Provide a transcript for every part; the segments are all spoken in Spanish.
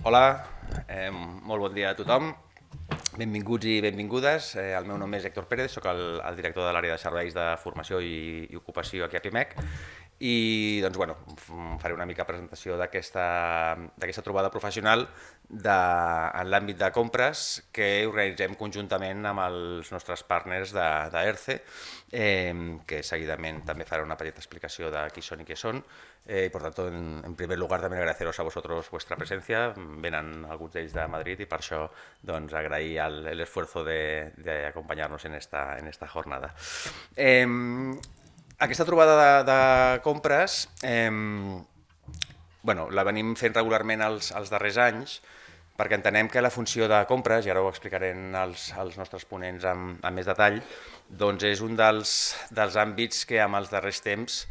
Hola, molt bon dia a tothom. Benvinguts i benvingudes. El meu nom és Héctor Pérez, soc el director de l'àrea de serveis de formació i ocupació aquí a PIMEC i doncs, bueno, faré una mica presentació d'aquesta trobada professional en l'àmbit de compres que organitzem conjuntament amb els nostres partners d'ERCE, que seguidament també faré una petita explicació de qui són i què són. Y por tanto, en primer lugar, también agradeceros a vosotros vuestra presencia. Venen alguns d'ells de Madrid i per això doncs, agrair el esfuerzo de acompanyar-nos en esta jornada. Aquesta trobada de compres la venim fent regularment els darrers anys perquè entenem que la funció de compres, i ara ho explicarem als nostres ponents amb més detall, doncs és un dels àmbits que amb els darrers temps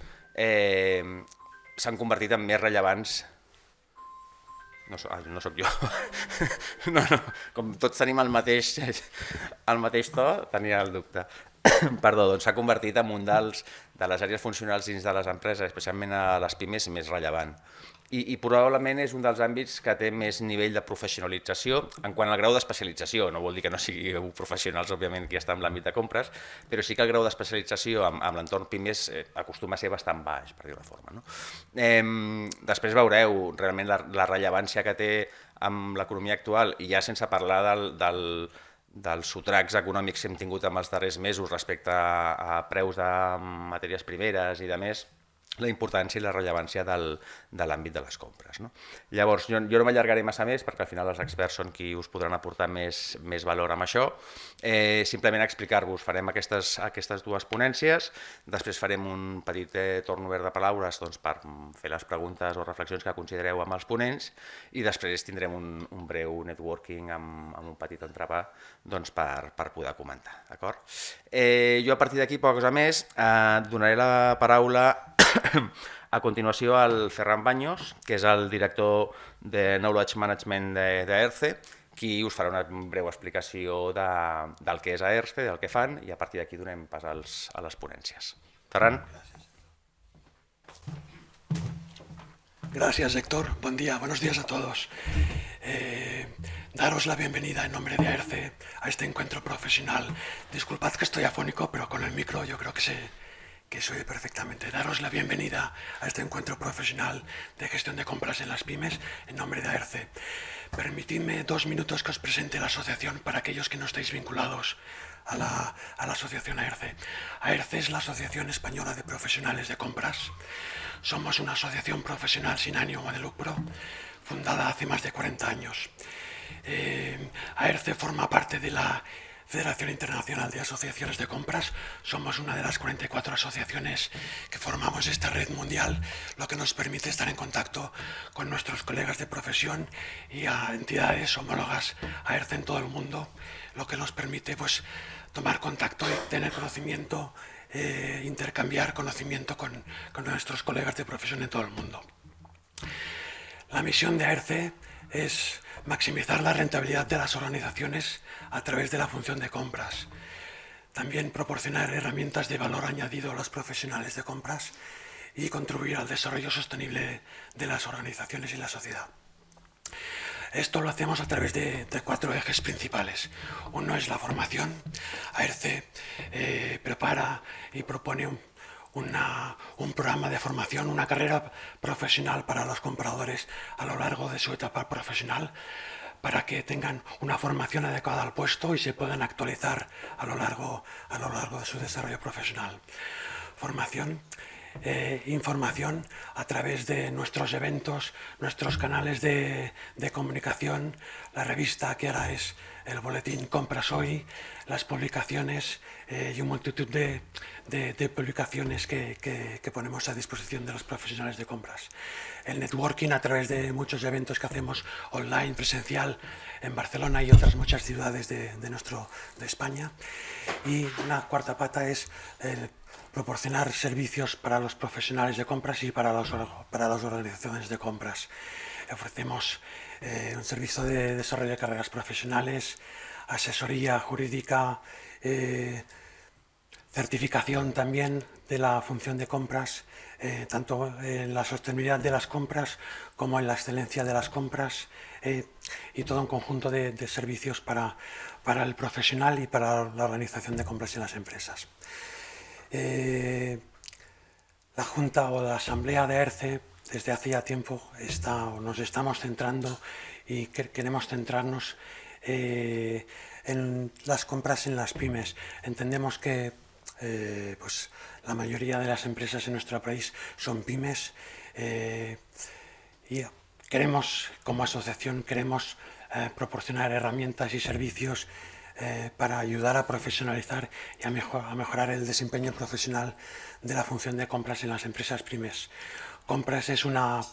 s'han convertit en més rellevants. No sóc jo. No, com tots tenim el mateix to, tenia el dubte. Perdó, doncs s'ha convertit en un de les àrees funcionals dins de les empreses, especialment a les pimes, més rellevant. I probablement és un dels àmbits que té més nivell de professionalització en quant al grau d'especialització. No vol dir que no sigueu professionals, òbviament, qui està en l'àmbit de compres, però sí que el grau d'especialització amb l'entorn pimes acostuma a ser bastant baix, per dir-ho forma. No? Després veureu realment la rellevància que té amb l'economia actual, i ja sense parlar dels sotracs econòmics que hem tingut en els darrers mesos respecte a preus de matèries primeres i de més, la importància i la rellevància de l'àmbit de les compres. No? Llavors, jo no m'allargaré massa més perquè al final els experts són qui us podran aportar més valor amb això. Simplement explicar-vos, farem aquestes dues ponències, després farem un petit torn obert de paraules doncs, per fer les preguntes o reflexions que considereu amb els ponents i després tindrem un breu networking amb un petit entrepà doncs, per poder comentar. Jo a partir d'aquí, pocs a més, donaré la paraula a continuació al Ferran Baños, que és el director de Knowledge Management d'ERCE, qui us farà una breu explicació del que és ERCE, del que fan, i a partir d'aquí donem pas a les ponències. Ferran. Gracias, Héctor. Buen día, buenos días a todos. Daros la bienvenida en nombre de ERCE a este encuentro profesional. Disculpad que estoy afónico, pero con el micro yo creo que se oye perfectamente. Daros la bienvenida a este encuentro profesional de gestión de compras en las pymes en nombre de ERCE. Permitidme 2 minutos que os presente la asociación para aquellos que no estáis vinculados a la asociación AERCE. AERCE es la Asociación Española de Profesionales de Compras. Somos una asociación profesional sin ánimo de lucro, fundada hace más de 40 años. AERCE forma parte de la Federación Internacional de Asociaciones de Compras. Somos una de las 44 asociaciones que formamos esta red mundial, lo que nos permite estar en contacto con nuestros colegas de profesión y a entidades homólogas a ERCE en todo el mundo, lo que nos permite pues, tomar contacto y tener conocimiento, intercambiar conocimiento con nuestros colegas de profesión en todo el mundo. La misión de AERCE es maximizar la rentabilidad de las organizaciones a través de la función de compras. También proporcionar herramientas de valor añadido a los profesionales de compras y contribuir al desarrollo sostenible de las organizaciones y la sociedad. Esto lo hacemos a través de 4 ejes principales. Uno es la formación. AERCE prepara y propone un programa de formación, una carrera profesional para los compradores a lo largo de su etapa profesional, para que tengan una formación adecuada al puesto y se puedan actualizar a lo largo de su desarrollo profesional. Formación, información a través de nuestros eventos, nuestros canales de comunicación, la revista que ahora es el boletín Compras Hoy, las publicaciones y una multitud de publicaciones que ponemos a disposición de los profesionales de compras. El networking a través de muchos eventos que hacemos online, presencial, en Barcelona y otras muchas ciudades de España. Y una cuarta pata es proporcionar servicios para los profesionales de compras y para las organizaciones de compras. Ofrecemos un servicio de desarrollo de carreras profesionales, asesoría jurídica, certificación también de la función de compras, tanto en la sostenibilidad de las compras como en la excelencia de las compras, y todo un conjunto de servicios para el profesional y para la organización de compras en las empresas. La Junta o la Asamblea de ERCE desde hace ya tiempo nos estamos centrando y queremos centrarnos en las compras en las pymes. Entendemos que pues la mayoría de las empresas en nuestro país son pymes y queremos, como asociación, proporcionar herramientas y servicios para ayudar a profesionalizar y a mejorar el desempeño profesional de la función de compras en las empresas pymes. Compras es una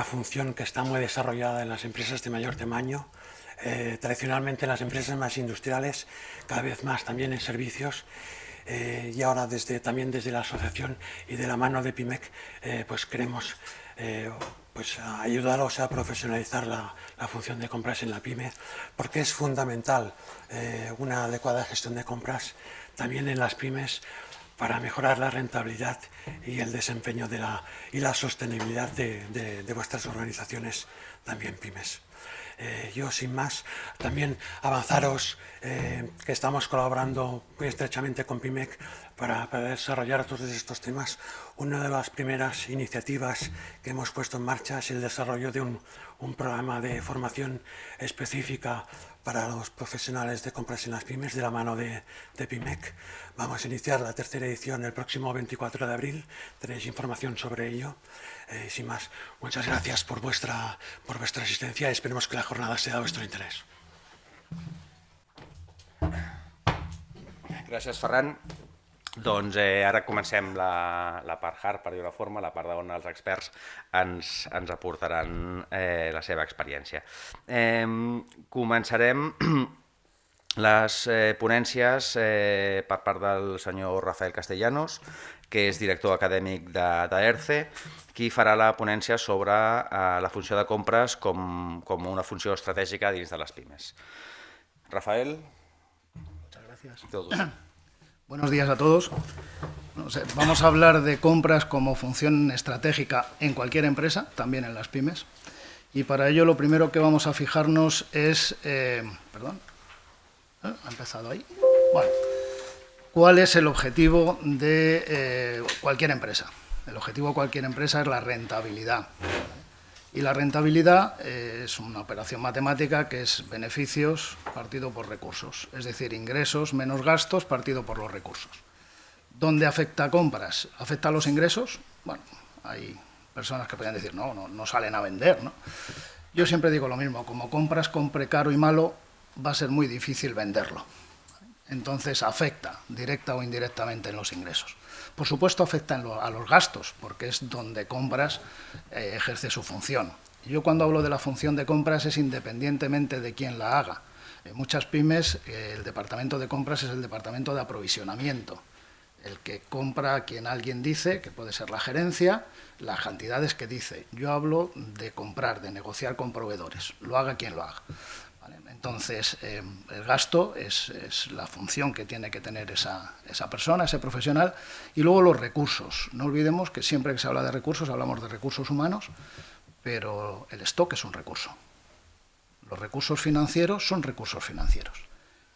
función que está muy desarrollada en las empresas de mayor tamaño, tradicionalmente en las empresas más industriales, cada vez más también en servicios, y ahora también desde la asociación y de la mano de PIMEC pues queremos ayudaros a profesionalizar la función de compras en la pyme, porque es fundamental una adecuada gestión de compras también en las pymes para mejorar la rentabilidad y el desempeño y la sostenibilidad de vuestras organizaciones, también pymes. Yo, sin más, también avanzaros que estamos colaborando muy estrechamente con PIMEC para desarrollar todos estos temas. Una de las primeras iniciativas que hemos puesto en marcha es el desarrollo de un programa de formación específica para los profesionales de compras en las pymes de la mano de PIMEC. Vamos a iniciar la tercera edición el próximo 24 de abril. Tenéis información sobre ello. Sin más, muchas gracias por vuestra asistencia y esperemos que la jornada sea de vuestro interés. Gràcies, Ferran. Doncs ara comencem la part hard, per dir-ho forma, la part on els experts ens aportaran la seva experiència. Començarem les ponències per part del senyor Rafael Castellanos, que és director acadèmic d'ERCE, qui farà la ponència sobre la funció de compres com una funció estratègica dins de les pimes. Rafael. Muchas gracias. Todo. Buenos días a todos. Vamos a hablar de compras como función estratégica en cualquier empresa, también en las pymes. Y para ello lo primero que vamos a fijarnos es... perdón. ¿Ha empezado ahí? Bueno. ¿Cuál es el objetivo de cualquier empresa? El objetivo de cualquier empresa es la rentabilidad. Y la rentabilidad es una operación matemática que es beneficios partido por recursos, es decir, ingresos menos gastos partido por los recursos. ¿Dónde afecta compras? ¿Afecta a los ingresos? Bueno, hay personas que pueden decir, no salen a vender, ¿no? Yo siempre digo lo mismo, como compras compre caro y malo, va a ser muy difícil venderlo. Entonces afecta directa o indirectamente en los ingresos. Por supuesto afecta a los gastos, porque es donde compras ejerce su función. Yo cuando hablo de la función de compras es independientemente de quién la haga. En muchas pymes el departamento de compras es el departamento de aprovisionamiento, el que compra a quien alguien dice, que puede ser la gerencia, las cantidades que dice. Yo hablo de comprar, de negociar con proveedores, lo haga quien lo haga. Entonces, el gasto es la función que tiene que tener esa persona, ese profesional, y luego los recursos. No olvidemos que siempre que se habla de recursos, hablamos de recursos humanos, pero el stock es un recurso. Los recursos financieros son recursos financieros.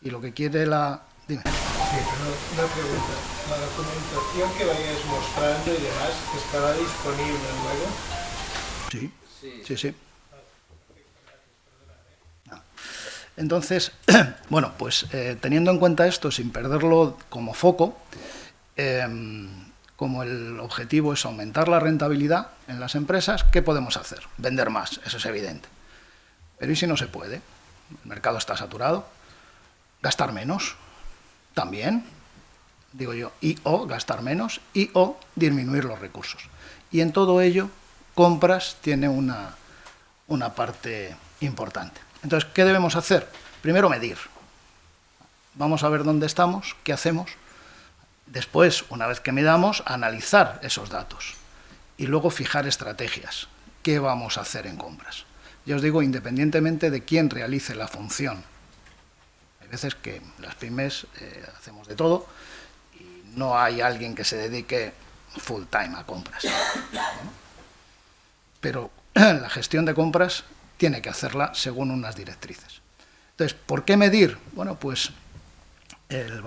Y lo que quiere la... Dime. Sí, una pregunta. La documentación que vayáis mostrando y demás, ¿estará disponible luego? Sí. Entonces, bueno, pues teniendo en cuenta esto, sin perderlo como foco, como el objetivo es aumentar la rentabilidad en las empresas, ¿qué podemos hacer? Vender más, eso es evidente. Pero ¿y si no se puede? El mercado está saturado. ¿Gastar menos? También, digo yo, o gastar menos, o disminuir los recursos. Y en todo ello, compras tiene una parte importante. Entonces, ¿qué debemos hacer? Primero, medir. Vamos a ver dónde estamos, qué hacemos. Después, una vez que midamos, analizar esos datos. Y luego fijar estrategias. ¿Qué vamos a hacer en compras? Ya os digo, independientemente de quién realice la función. Hay veces que las pymes hacemos de todo y no hay alguien que se dedique full time a compras. Pero la gestión de compras tiene que hacerla según unas directrices. Entonces, ¿por qué medir? Bueno, pues el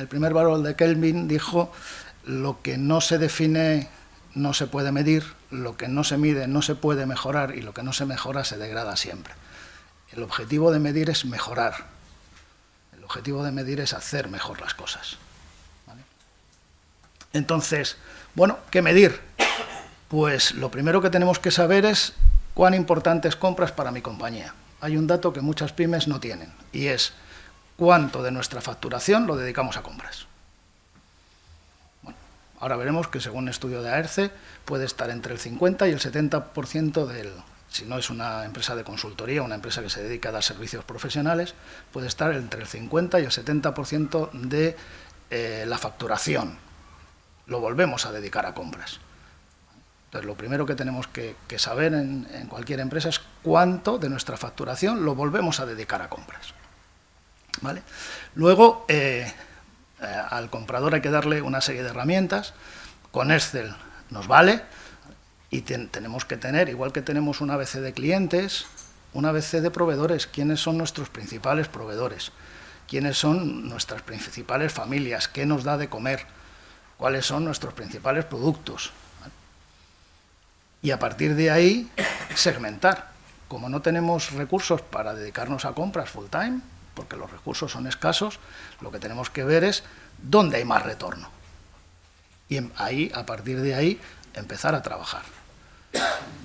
primer Barón de Kelvin dijo: lo que no se define no se puede medir, lo que no se mide no se puede mejorar y lo que no se mejora se degrada siempre. El objetivo de medir es mejorar. El objetivo de medir es hacer mejor las cosas. ¿Vale? Entonces, bueno, ¿qué medir? Pues lo primero que tenemos que saber es cuán importante es compras para mi compañía. Hay un dato que muchas pymes no tienen, y es cuánto de nuestra facturación lo dedicamos a compras. Bueno, ahora veremos que según un estudio de AERCE puede estar entre el 50 y el 70% del... Si no es una empresa de consultoría, una empresa que se dedica a dar servicios profesionales, puede estar entre el 50 y el 70% de la facturación. Lo volvemos a dedicar a compras. Entonces, lo primero que tenemos que saber en cualquier empresa es cuánto de nuestra facturación lo volvemos a dedicar a compras. ¿Vale? Luego, al comprador hay que darle una serie de herramientas. Con Excel nos vale. Y tenemos que tener, igual que tenemos un ABC de clientes, un ABC de proveedores. ¿Quiénes son nuestros principales proveedores? ¿Quiénes son nuestras principales familias? ¿Qué nos da de comer? ¿Cuáles son nuestros principales productos? ¿Vale? Y a partir de ahí, segmentar. Como no tenemos recursos para dedicarnos a compras full time, porque los recursos son escasos, lo que tenemos que ver es dónde hay más retorno. Y ahí, a partir de ahí, empezar a trabajar.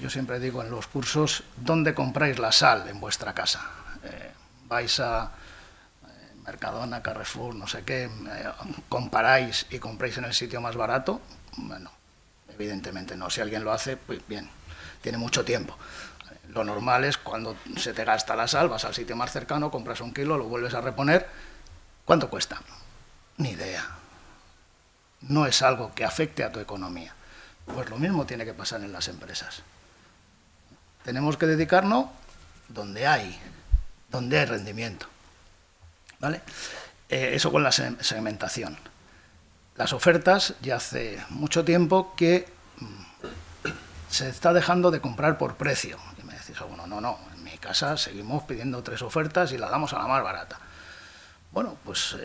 Yo siempre digo en los cursos: ¿dónde compráis la sal en vuestra casa? Vais a Mercadona, Carrefour, no sé qué, comparáis y compráis en el sitio más barato. Bueno, evidentemente no. Si alguien lo hace, pues bien, tiene mucho tiempo. Lo normal es cuando se te gasta la sal, vas al sitio más cercano, compras 1 kilo, lo vuelves a reponer. ¿Cuánto cuesta? Ni idea. No es algo que afecte a tu economía. Pues lo mismo tiene que pasar en las empresas. Tenemos que dedicarnos donde hay rendimiento. ¿Vale? Eso con la segmentación. Las ofertas, ya hace mucho tiempo que se está dejando de comprar por precio. Y me decís: bueno, no, en mi casa seguimos pidiendo 3 ofertas y la damos a la más barata. Bueno, pues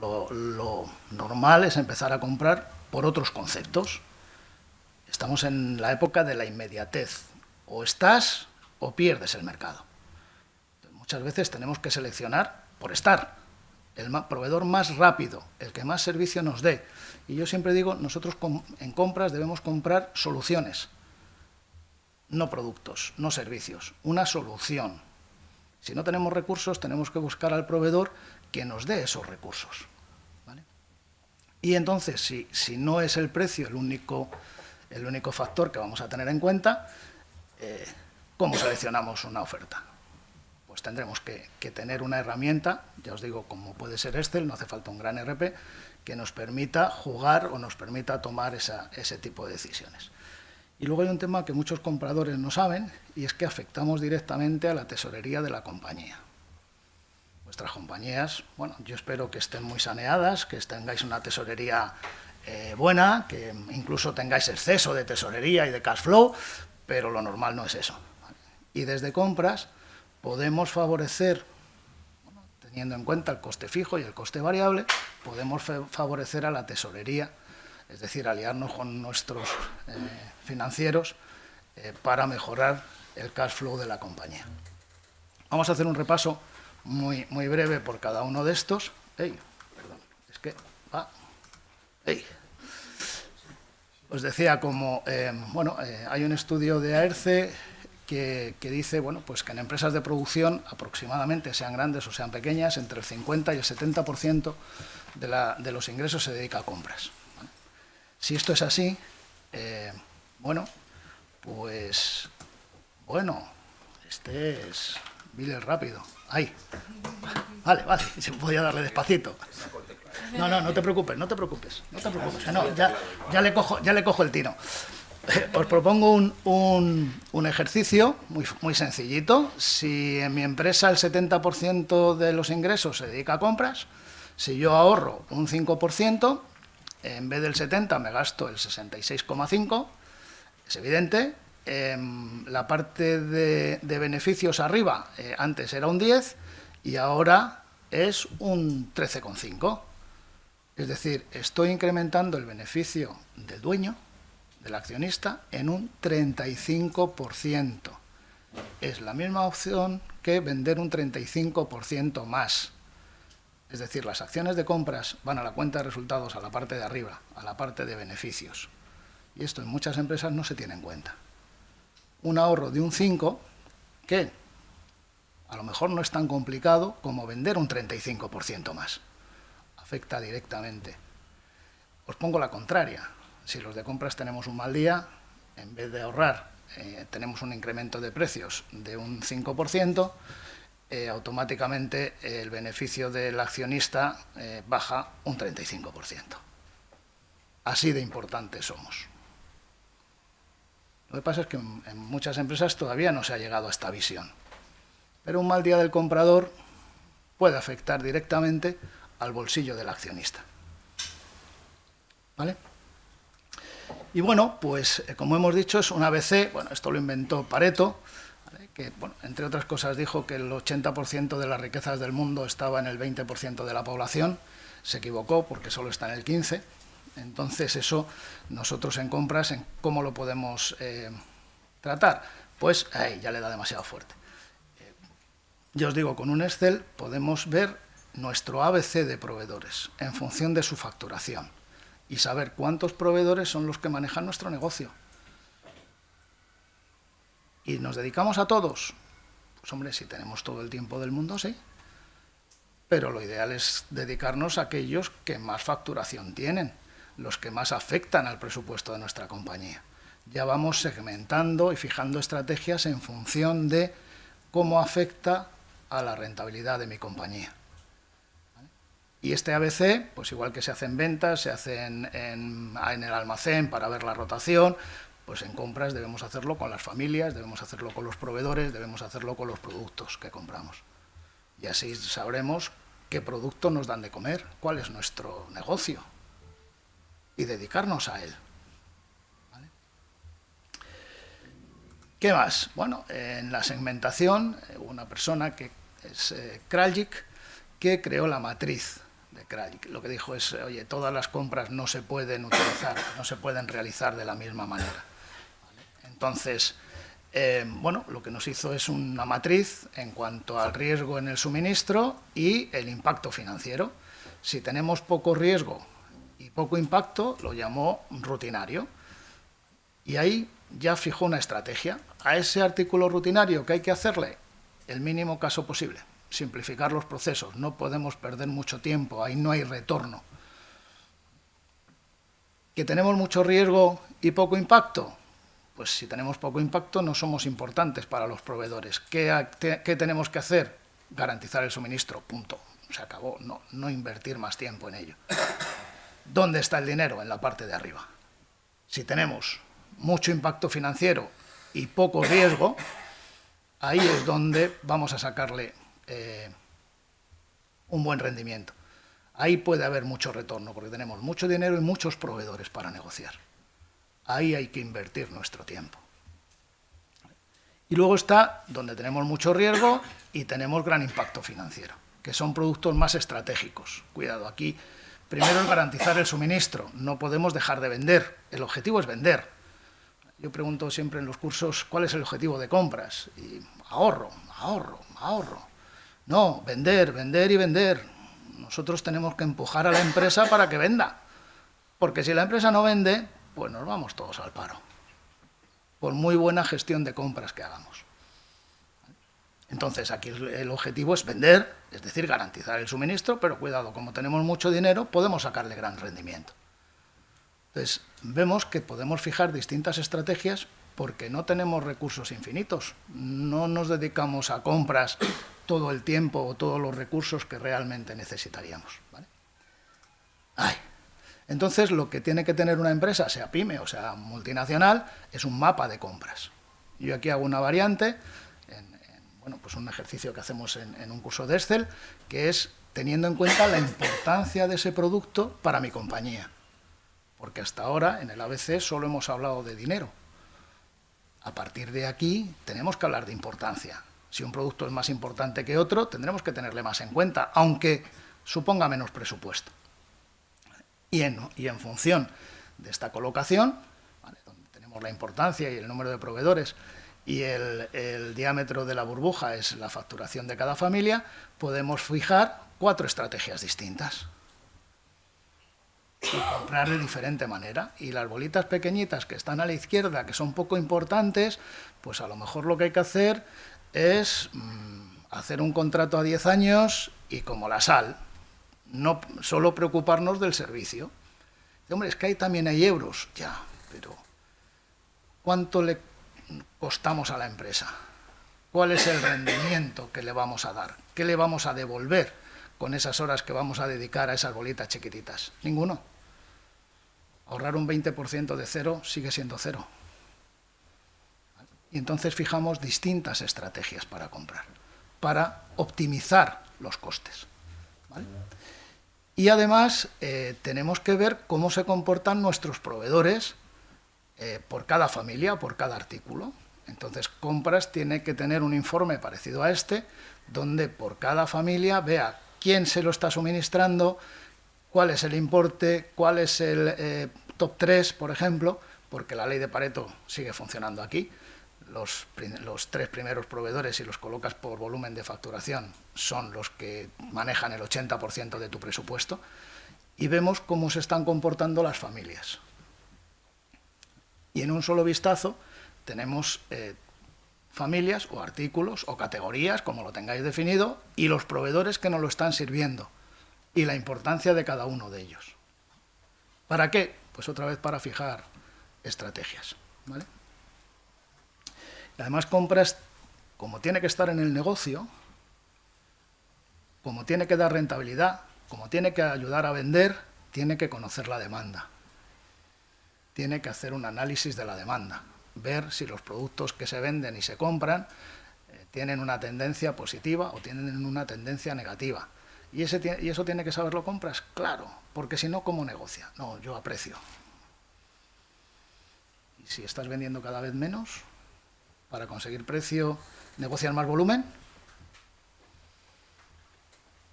lo normal es empezar a comprar por otros conceptos. Estamos en la época de la inmediatez. O estás o pierdes el mercado. Muchas veces tenemos que seleccionar por estar. El proveedor más rápido, el que más servicio nos dé. Y yo siempre digo, nosotros en compras debemos comprar soluciones, no productos, no servicios, una solución. Si no tenemos recursos, tenemos que buscar al proveedor que nos dé esos recursos. ¿Vale? Y entonces, si no es el precio el único factor que vamos a tener en cuenta, ¿cómo seleccionamos una oferta? Pues tendremos que tener una herramienta, ya os digo, como puede ser Excel, no hace falta un gran ERP, que nos permita jugar o nos permita tomar ese tipo de decisiones. Y luego hay un tema que muchos compradores no saben, y es que afectamos directamente a la tesorería de la compañía. Vuestras compañías, bueno, yo espero que estén muy saneadas, que tengáis una tesorería buena, que incluso tengáis exceso de tesorería y de cash flow, pero lo normal no es eso. Y desde compras podemos favorecer, teniendo en cuenta el coste fijo y el coste variable, podemos favorecer a la tesorería, es decir, aliarnos con nuestros financieros para mejorar el cash flow de la compañía. Vamos a hacer un repaso muy breve por cada uno de estos. Os decía, hay un estudio de AERCE que dice, bueno, pues que en empresas de producción, aproximadamente, sean grandes o sean pequeñas, entre el 50 y el 70% de los ingresos se dedica a compras. ¿Vale? Si esto es así, este es Vile rápido. Ahí. Vale, se podía darle despacito. No te preocupes. No, ya le cojo el tiro. Os propongo un ejercicio muy sencillito. Si en mi empresa el 70% de los ingresos se dedica a compras, si yo ahorro un 5%, en vez del 70 me gasto el 66,5, es evidente la parte de beneficios arriba antes era un 10 y ahora es un 13,5. Es decir, estoy incrementando el beneficio del dueño, del accionista, en un 35%. Es la misma opción que vender un 35% más. Es decir, las acciones de compras van a la cuenta de resultados, a la parte de arriba, a la parte de beneficios. Y esto en muchas empresas no se tiene en cuenta. Un ahorro de un 5 que a lo mejor no es tan complicado como vender un 35% más. Afecta directamente. Os pongo la contraria. Si los de compras tenemos un mal día, en vez de ahorrar, tenemos un incremento de precios de un 5%, automáticamente el beneficio del accionista baja un 35%. Así de importantes somos. Lo que pasa es que en muchas empresas todavía no se ha llegado a esta visión. Pero un mal día del comprador puede afectar directamente al bolsillo del accionista. ¿Vale? Y bueno, pues como hemos dicho, es un ABC, bueno, esto lo inventó Pareto, ¿vale? Que, bueno, entre otras cosas dijo que el 80% de las riquezas del mundo estaba en el 20% de la población. Se equivocó porque solo está en el 15%. Entonces eso nosotros en compras, ¿en cómo lo podemos tratar? Pues ahí ya le da demasiado fuerte. Yo os digo, con un Excel podemos ver nuestro ABC de proveedores en función de su facturación y saber cuántos proveedores son los que manejan nuestro negocio. ¿Y nos dedicamos a todos? Pues hombre, si tenemos todo el tiempo del mundo, sí. Pero lo ideal es dedicarnos a aquellos que más facturación tienen, los que más afectan al presupuesto de nuestra compañía. Ya vamos segmentando y fijando estrategias en función de cómo afecta a la rentabilidad de mi compañía. Y este ABC, pues igual que se hace en ventas, se hace en el almacén para ver la rotación, pues en compras debemos hacerlo con las familias, debemos hacerlo con los proveedores, debemos hacerlo con los productos que compramos. Y así sabremos qué producto nos dan de comer, cuál es nuestro negocio y dedicarnos a él. ¿Vale? ¿Qué más? Bueno, en la segmentación, una persona que es Kraljic, que creó la matriz de Kraljic. Lo que dijo es, oye, todas las compras no se pueden utilizar, no se pueden realizar de la misma manera. ¿Vale? Entonces, bueno, lo que nos hizo es una matriz en cuanto al riesgo en el suministro y el impacto financiero. Si tenemos poco riesgo y poco impacto, lo llamó rutinario. Y ahí ya fijó una estrategia. A ese artículo rutinario, ¿qué hay que hacerle? El mínimo caso posible. Simplificar los procesos. No podemos perder mucho tiempo. Ahí no hay retorno. ¿Que tenemos mucho riesgo y poco impacto? Pues si tenemos poco impacto no somos importantes para los proveedores. ¿Qué tenemos que hacer? Garantizar el suministro. Punto. Se acabó. No invertir más tiempo en ello. ¿Dónde está el dinero? En la parte de arriba. Si tenemos mucho impacto financiero y poco riesgo, ahí es donde vamos a sacarle un buen rendimiento. Ahí puede haber mucho retorno, porque tenemos mucho dinero y muchos proveedores para negociar. Ahí hay que invertir nuestro tiempo. Y luego está donde tenemos mucho riesgo y tenemos gran impacto financiero, que son productos más estratégicos. Cuidado, aquí primero es garantizar el suministro. No podemos dejar de vender. El objetivo es vender. Yo pregunto siempre en los cursos, ¿cuál es el objetivo de compras? Y ahorro. No, vender, vender y vender. Nosotros tenemos que empujar a la empresa para que venda. Porque si la empresa no vende, pues nos vamos todos al paro. Por muy buena gestión de compras que hagamos. Entonces, aquí el objetivo es vender, es decir, garantizar el suministro, pero cuidado, como tenemos mucho dinero, podemos sacarle gran rendimiento. Entonces, vemos que podemos fijar distintas estrategias porque no tenemos recursos infinitos. No nos dedicamos a compras todo el tiempo o todos los recursos que realmente necesitaríamos. ¿Vale? Entonces, lo que tiene que tener una empresa, sea pyme o sea multinacional, es un mapa de compras. Yo aquí hago una variante, bueno, pues un ejercicio que hacemos en un curso de Excel, que es teniendo en cuenta la importancia de ese producto para mi compañía. Porque hasta ahora, en el ABC, solo hemos hablado de dinero. A partir de aquí tenemos que hablar de importancia. Si un producto es más importante que otro, tendremos que tenerle más en cuenta, aunque suponga menos presupuesto. Y en función de esta colocación, ¿vale?, donde tenemos la importancia y el número de proveedores y el diámetro de la burbuja es la facturación de cada familia, podemos fijar 4 estrategias distintas y comprar de diferente manera. Y las bolitas pequeñitas que están a la izquierda, que son poco importantes, pues a lo mejor lo que hay que hacer es hacer un contrato a 10 años y como la sal, no solo preocuparnos del servicio. Hombre, es que ahí también hay euros, ya, pero ¿cuánto le costamos a la empresa? ¿Cuál es el rendimiento que le vamos a dar? ¿Qué le vamos a devolver con esas horas que vamos a dedicar a esas bolitas chiquititas? Ninguno. Ahorrar un 20% de cero sigue siendo cero. Y entonces fijamos distintas estrategias para comprar, para optimizar los costes, ¿vale? Y además tenemos que ver cómo se comportan nuestros proveedores por cada familia, por cada artículo. Entonces, compras tiene que tener un informe parecido a este, donde por cada familia vea quién se lo está suministrando, cuál es el importe, cuál es el top 3, por ejemplo, porque la ley de Pareto sigue funcionando aquí. Los 3 primeros proveedores, si los colocas por volumen de facturación, son los que manejan el 80% de tu presupuesto, y vemos cómo se están comportando las familias. Y en un solo vistazo tenemos familias o artículos o categorías, como lo tengáis definido, y los proveedores que nos lo están sirviendo, y la importancia de cada uno de ellos. ¿Para qué? Pues otra vez para fijar estrategias, ¿vale? Además, compras, como tiene que estar en el negocio, como tiene que dar rentabilidad, como tiene que ayudar a vender, tiene que conocer la demanda. Tiene que hacer un análisis de la demanda, ver si los productos que se venden y se compran tienen una tendencia positiva o tienen una tendencia negativa. ¿Y eso tiene que saberlo compras? Claro, porque si no, ¿cómo negocia? No, yo aprecio. Y si estás vendiendo cada vez menos, para conseguir precio, ¿negociar más volumen?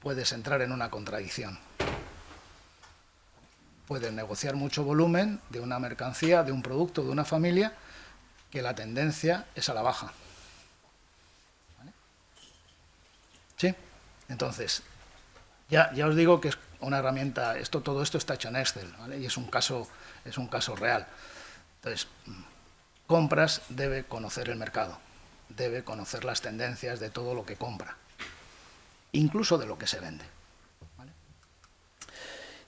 Puedes entrar en una contradicción. Puedes negociar mucho volumen de una mercancía, de un producto, de una familia, que la tendencia es a la baja. ¿Vale? ¿Sí? Entonces, ya os digo que es una herramienta, todo esto está hecho en Excel, ¿vale? Y es un caso real. Entonces, compras debe conocer el mercado, debe conocer las tendencias de todo lo que compra, incluso de lo que se vende, ¿vale?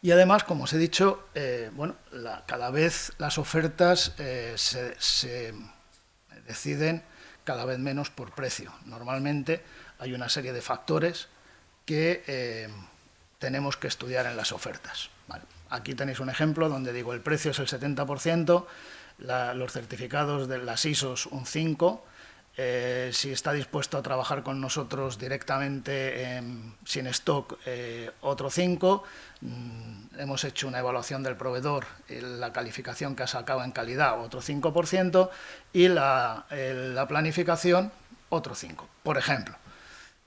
Y además, como os he dicho, cada vez las ofertas se deciden cada vez menos por precio. Normalmente hay una serie de factores que tenemos que estudiar en las ofertas, ¿vale? Aquí tenéis un ejemplo donde digo el precio es el 70%, los certificados de las ISOs un 5%, si está dispuesto a trabajar con nosotros directamente sin stock, otro 5%, hemos hecho una evaluación del proveedor, la calificación que ha sacado en calidad, otro 5%, y la planificación, otro 5%, por ejemplo.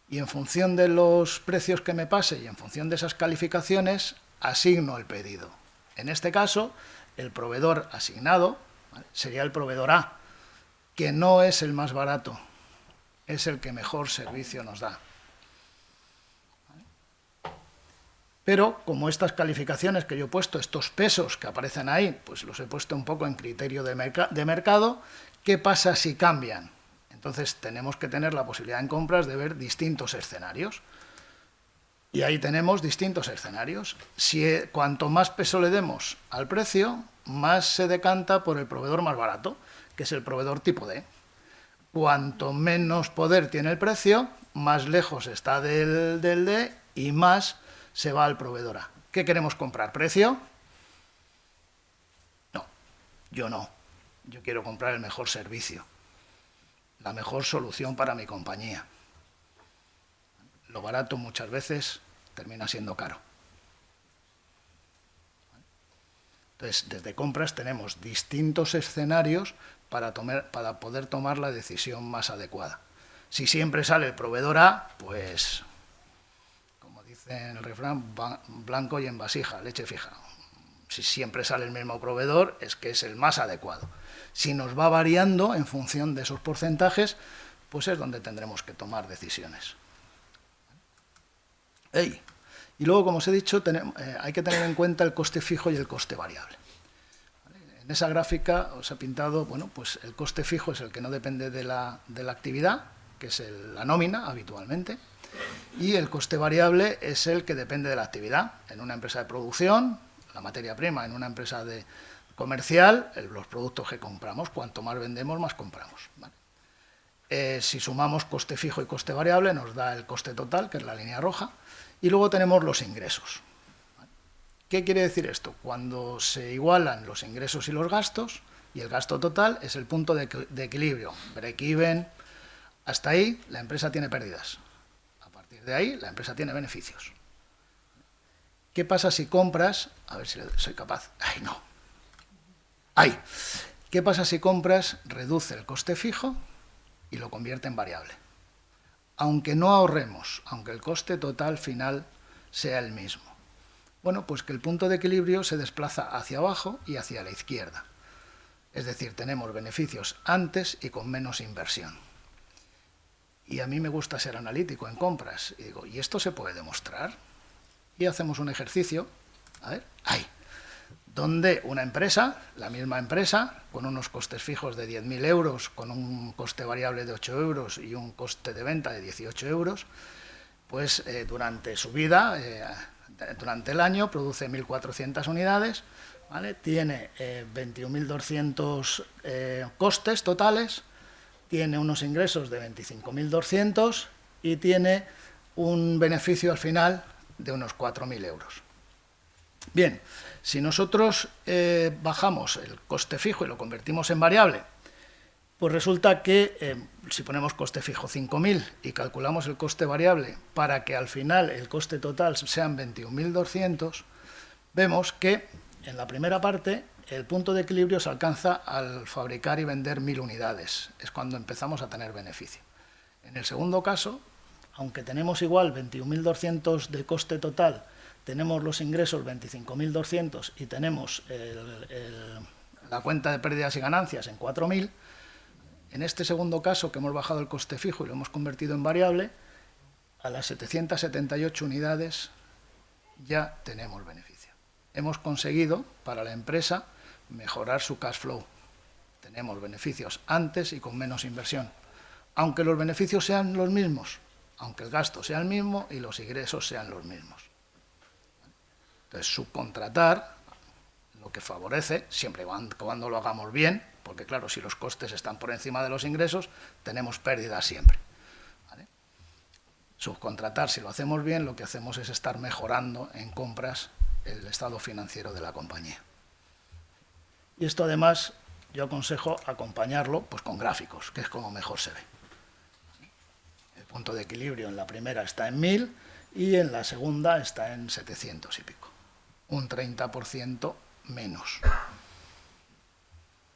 Y en función de los precios que me pase y en función de esas calificaciones, asigno el pedido. En este caso, el proveedor asignado, ¿vale?, sería el proveedor A, que no es el más barato, es el que mejor servicio nos da. ¿Vale? Pero como estas calificaciones que yo he puesto, estos pesos que aparecen ahí, pues los he puesto un poco en criterio de mercado, ¿qué pasa si cambian? Entonces tenemos que tener la posibilidad en compras de ver distintos escenarios. Y ahí tenemos distintos escenarios. Cuanto más peso le demos al precio, más se decanta por el proveedor más barato, que es el proveedor tipo D. Cuanto menos poder tiene el precio, más lejos está del D y más se va al proveedor A. ¿Qué queremos comprar? ¿Precio? No, yo no. Yo quiero comprar el mejor servicio, la mejor solución para mi compañía. Lo barato muchas veces termina siendo caro. Entonces, desde compras tenemos distintos escenarios para poder tomar la decisión más adecuada. Si siempre sale el proveedor A, pues, como dice en el refrán, blanco y en vasija, leche fija. Si siempre sale el mismo proveedor, es que es el más adecuado. Si nos va variando en función de esos porcentajes, pues es donde tendremos que tomar decisiones. Y luego, como os he dicho, hay que tener en cuenta el coste fijo y el coste variable. En esa gráfica os he pintado, bueno, pues el coste fijo es el que no depende de la actividad, que es la nómina habitualmente, y el coste variable es el que depende de la actividad. En una empresa de producción, la materia prima; en una empresa comercial, los productos que compramos. Cuanto más vendemos, más compramos, ¿vale? Si sumamos coste fijo y coste variable, nos da el coste total, que es la línea roja, y luego tenemos los ingresos. ¿Qué quiere decir esto? Cuando se igualan los ingresos y los gastos, y el gasto total es el punto de equilibrio, break-even. Hasta ahí la empresa tiene pérdidas. A partir de ahí la empresa tiene beneficios. ¿Qué pasa si compras? A ver si soy capaz. ¡Ay, no! ¡Ay! ¿Qué pasa si compras, reduce el coste fijo y lo convierte en variable? Aunque no ahorremos, aunque el coste total final sea el mismo. Bueno, pues que el punto de equilibrio se desplaza hacia abajo y hacia la izquierda. Es decir, tenemos beneficios antes y con menos inversión. Y a mí me gusta ser analítico en compras. Y digo, ¿y esto se puede demostrar? Y hacemos un ejercicio, a ver, ahí, donde una empresa, la misma empresa, con unos costes fijos de 10.000 euros, con un coste variable de 8 euros y un coste de venta de 18 euros, pues durante su vida, durante el año, produce 1.400 unidades, ¿vale? Tiene 21.200 costes totales, tiene unos ingresos de 25.200 y tiene un beneficio al final de unos 4.000 euros. Bien, si nosotros bajamos el coste fijo y lo convertimos en variable, pues resulta que si ponemos coste fijo 5.000 y calculamos el coste variable para que al final el coste total sean 21.200, vemos que en la primera parte el punto de equilibrio se alcanza al fabricar y vender 1.000 unidades. Es cuando empezamos a tener beneficio. En el segundo caso, aunque tenemos igual 21.200 de coste total, tenemos los ingresos 25.200 y tenemos la cuenta de pérdidas y ganancias en 4.000, en este segundo caso, que hemos bajado el coste fijo y lo hemos convertido en variable, a las 778 unidades ya tenemos beneficio. Hemos conseguido, para la empresa, mejorar su cash flow. Tenemos beneficios antes y con menos inversión. Aunque los beneficios sean los mismos, aunque el gasto sea el mismo y los ingresos sean los mismos. Entonces, subcontratar, lo que favorece, siempre cuando lo hagamos bien, porque claro, si los costes están por encima de los ingresos, tenemos pérdidas siempre, ¿vale? Subcontratar, si lo hacemos bien, lo que hacemos es estar mejorando en compras el estado financiero de la compañía. Y esto además, yo aconsejo acompañarlo pues, con gráficos, que es como mejor se ve. El punto de equilibrio en la primera está en 1.000 y en la segunda está en 700 y pico. Un 30% menos.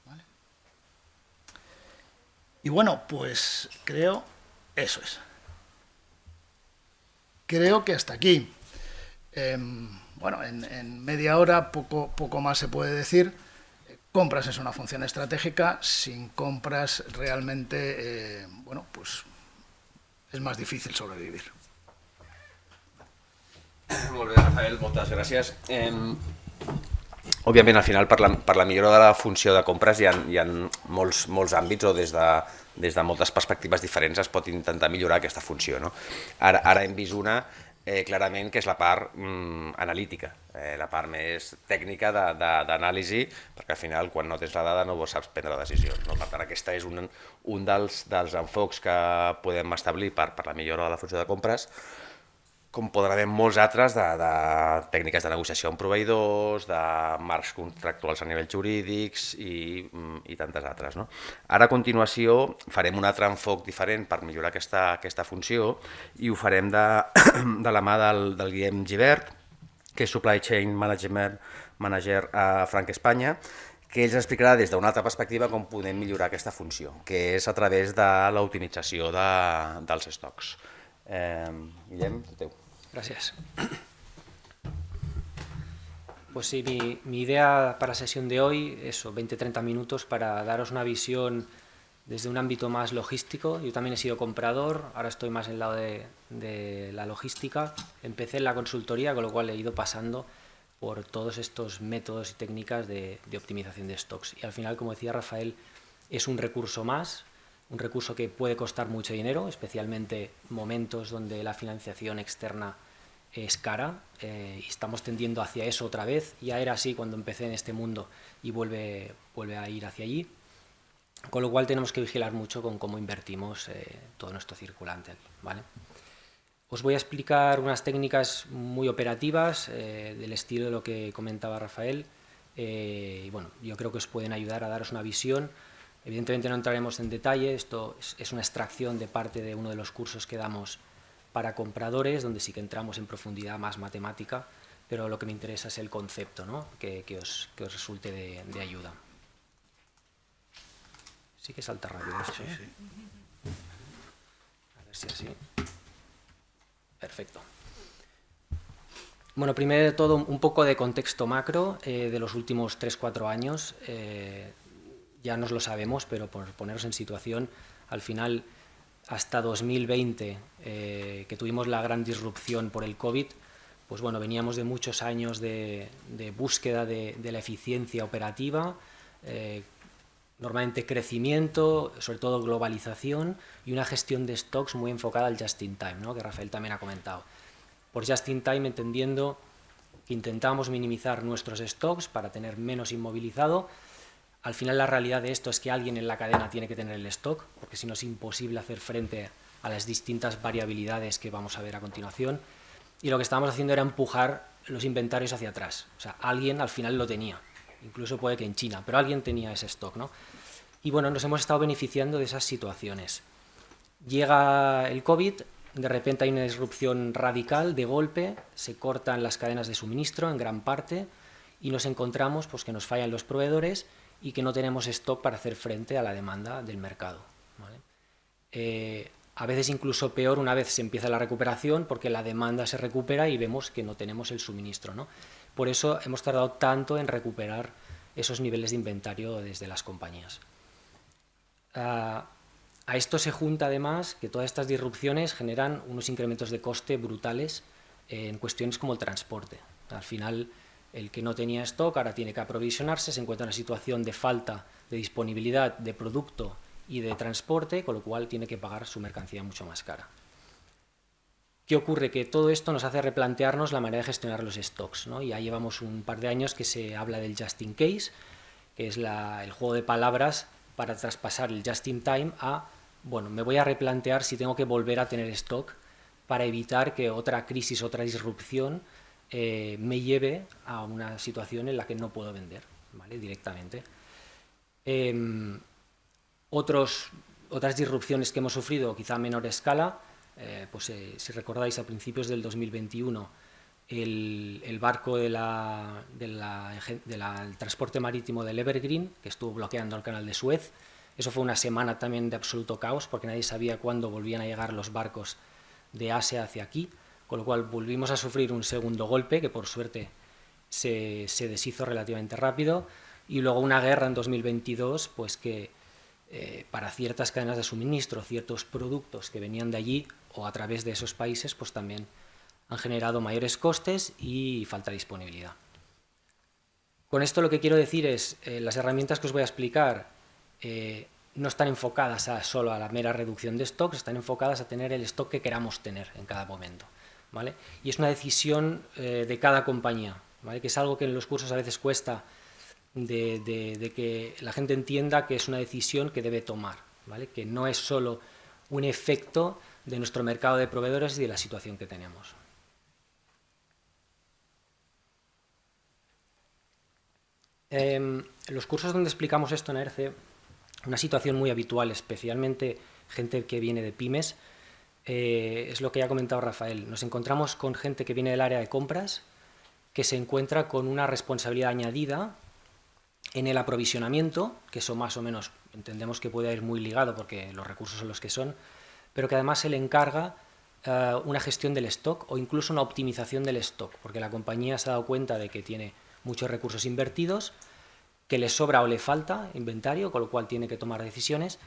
¿Vale? Y bueno, pues creo, eso es. Creo que hasta aquí. Bueno, en media hora poco más se puede decir. Compras es una función estratégica. Sin compras realmente, bueno, pues és más difícil sobrevivir. Molt bé, Rafael, moltes gràcies. Òbviament, al final, per la millora de la funció de compres hi ha molts àmbits o des de moltes perspectives diferents es pot intentar millorar aquesta funció, no? Ara hem vist una clarament que és la part analítica, la part més tècnica d'anàlisi, perquè al final quan no tens la dada no saps prendre decisions. Per tant, aquesta és un dels enfocs que podem establir per la millora de la funció de compres, com poden haver molts altres de tècniques de negociació amb proveïdors, de marcs contractuals a nivell jurídics i tantes altres. Ara, a continuació, farem un altre enfoc diferent per millorar aquesta funció i ho farem de la mà del Guillem Gibert, que és Supply Chain Manager a Frank Espanya, que ell ens explicarà des d'una altra perspectiva com podem millorar aquesta funció, que és a través de l'optimització dels estocs. Guillem, teu. Gracias. Pues sí, mi idea para la sesión de hoy, eso, 20-30 minutos para daros una visión desde un ámbito más logístico. Yo también he sido comprador, ahora estoy más en el lado de la logística. Empecé en la consultoría, con lo cual he ido pasando por todos estos métodos y técnicas de optimización de stocks. Y al final, como decía Rafael, es un recurso más, un recurso que puede costar mucho dinero, especialmente momentos donde la financiación externa es cara, y estamos tendiendo hacia eso otra vez. Ya era así cuando empecé en este mundo y vuelve a ir hacia allí, con lo cual tenemos que vigilar mucho con cómo invertimos todo nuestro circulante aquí, ¿vale? Os voy a explicar unas técnicas muy operativas del estilo de lo que comentaba Rafael, y bueno, yo creo que os pueden ayudar a daros una visión. Evidentemente no entraremos en detalle, esto es una extracción de parte de uno de los cursos que damos para compradores, donde sí que entramos en profundidad más matemática, pero lo que me interesa es el concepto, ¿no? que os resulte de ayuda. Sí que salta rápido esto, ¿eh? Sí. A ver si así. Perfecto. Bueno, primero de todo, un poco de contexto macro de los últimos 3-4 años. Ya nos lo sabemos, pero por poneros en situación, al final, hasta 2020, que tuvimos la gran disrupción por el COVID, pues bueno, veníamos de muchos años de búsqueda de la eficiencia operativa, normalmente crecimiento, sobre todo globalización, y una gestión de stocks muy enfocada al just-in-time, ¿no? Que Rafael también ha comentado. Por just-in-time entendiendo que intentamos minimizar nuestros stocks para tener menos inmovilizado. Al final la realidad de esto es que alguien en la cadena tiene que tener el stock, porque si no es imposible hacer frente a las distintas variabilidades que vamos a ver a continuación. Y lo que estábamos haciendo era empujar los inventarios hacia atrás. O sea, alguien al final lo tenía, incluso puede que en China, pero alguien tenía ese stock, ¿no? Y bueno, nos hemos estado beneficiando de esas situaciones. Llega el COVID, de repente hay una disrupción radical, de golpe, se cortan las cadenas de suministro en gran parte y nos encontramos pues, que nos fallan los proveedores y que no tenemos stock para hacer frente a la demanda del mercado, ¿vale? A veces incluso peor una vez se empieza la recuperación porque la demanda se recupera y vemos que no tenemos el suministro, ¿no? Por eso hemos tardado tanto en recuperar esos niveles de inventario desde las compañías. A esto se junta además que todas estas disrupciones generan unos incrementos de coste brutales en cuestiones como el transporte. Al final, el que no tenía stock ahora tiene que aprovisionarse, se encuentra en una situación de falta de disponibilidad de producto y de transporte, con lo cual tiene que pagar su mercancía mucho más cara. ¿Qué ocurre? Que todo esto nos hace replantearnos la manera de gestionar los stocks, ¿no? Ya llevamos un par de años que se habla del just in case, que es el juego de palabras para traspasar el just in time a, bueno, me voy a replantear si tengo que volver a tener stock para evitar que otra crisis, otra disrupción me lleve a una situación en la que no puedo vender, ¿vale? Directamente. Otras disrupciones que hemos sufrido, quizá a menor escala, si recordáis, a principios del 2021, el barco del transporte marítimo del Evergreen, que estuvo bloqueando el canal de Suez. Eso fue una semana también de absoluto caos, porque nadie sabía cuándo volvían a llegar los barcos de Asia hacia aquí, con lo cual volvimos a sufrir un segundo golpe, que por suerte se deshizo relativamente rápido, y luego una guerra en 2022, pues que para ciertas cadenas de suministro, ciertos productos que venían de allí o a través de esos países, pues también han generado mayores costes y falta de disponibilidad. Con esto lo que quiero decir es, las herramientas que os voy a explicar no están enfocadas solo a la mera reducción de stocks, están enfocadas a tener el stock que queramos tener en cada momento, ¿vale? Y es una decisión de cada compañía, ¿vale? Que es algo que en los cursos a veces cuesta de que la gente entienda que es una decisión que debe tomar, ¿vale? Que no es solo un efecto de nuestro mercado de proveedores y de la situación que tenemos. En los cursos donde explicamos esto en ERCE, una situación muy habitual, especialmente gente que viene de pymes, es lo que ya ha comentado Rafael. Nos encontramos con gente que viene del área de compras, que se encuentra con una responsabilidad añadida en el aprovisionamiento, que eso más o menos entendemos que puede ir muy ligado porque los recursos son los que son, pero que además se le encarga una gestión del stock o incluso una optimización del stock, porque la compañía se ha dado cuenta de que tiene muchos recursos invertidos, que le sobra o le falta inventario, con lo cual tiene que tomar decisiones,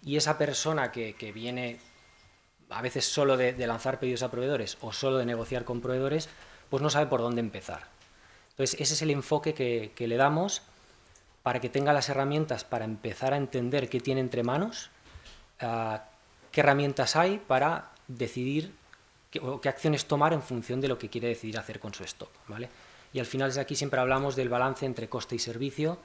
y esa persona que viene a veces solo de lanzar pedidos a proveedores o solo de negociar con proveedores, pues no sabe por dónde empezar. Entonces ese es el enfoque que le damos para que tenga las herramientas para empezar a entender qué tiene entre manos, qué herramientas hay para decidir qué acciones tomar en función de lo que quiere decidir hacer con su stock, ¿vale? Y al final aquí siempre hablamos del balance entre coste y servicio.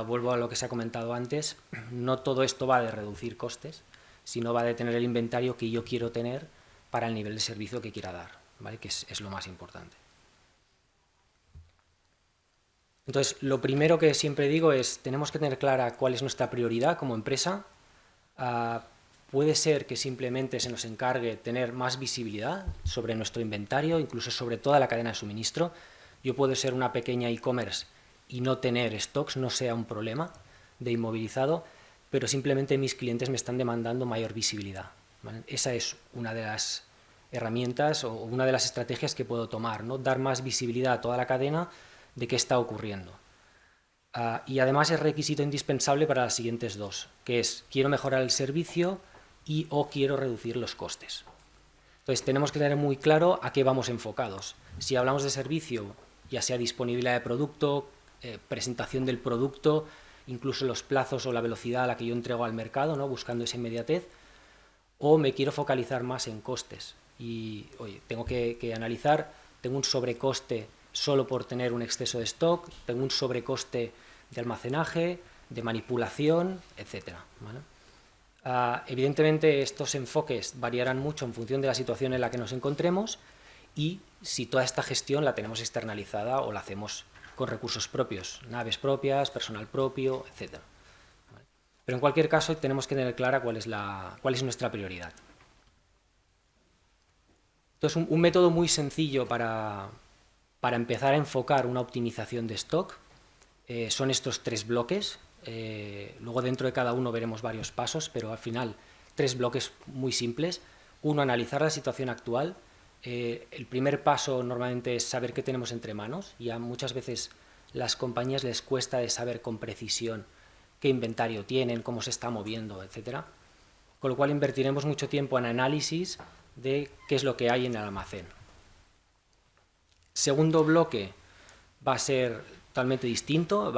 Vuelvo a lo que se ha comentado antes, no todo esto va de reducir costes, sino va de tener el inventario que yo quiero tener para el nivel de servicio que quiera dar, ¿vale? Que es lo más importante. Entonces, lo primero que siempre digo es, tenemos que tener clara cuál es nuestra prioridad como empresa. Puede ser que simplemente se nos encargue tener más visibilidad sobre nuestro inventario, incluso sobre toda la cadena de suministro. Yo puedo ser una pequeña e-commerce y no tener stocks, no sea un problema de inmovilizado, pero simplemente mis clientes me están demandando mayor visibilidad, ¿vale? Esa es una de las herramientas o una de las estrategias que puedo tomar, ¿no? Dar más visibilidad a toda la cadena de qué está ocurriendo. Y además es requisito indispensable para las siguientes dos, que es quiero mejorar el servicio y o quiero reducir los costes. Entonces tenemos que tener muy claro a qué vamos enfocados. Si hablamos de servicio, ya sea disponibilidad de producto, presentación del producto, incluso los plazos o la velocidad a la que yo entrego al mercado, ¿no? Buscando esa inmediatez, o me quiero focalizar más en costes. Y, oye, tengo que analizar, tengo un sobrecoste solo por tener un exceso de stock, tengo un sobrecoste de almacenaje, de manipulación, etc. ¿Vale? Evidentemente estos enfoques variarán mucho en función de la situación en la que nos encontremos y si toda esta gestión la tenemos externalizada o la hacemos con recursos propios, naves propias, personal propio, etc. ¿Vale? Pero en cualquier caso tenemos que tener clara cuál es nuestra prioridad. Entonces un método muy sencillo para empezar a enfocar una optimización de stock son estos 3 bloques. Luego dentro de cada uno veremos varios pasos, pero al final 3 bloques muy simples. Uno, analizar la situación actual. El primer paso normalmente es saber qué tenemos entre manos. Ya muchas veces las compañías les cuesta de saber con precisión qué inventario tienen, cómo se está moviendo, etc. Con lo cual invertiremos mucho tiempo en análisis de qué es lo que hay en el almacén. Segundo bloque va a ser totalmente distinto,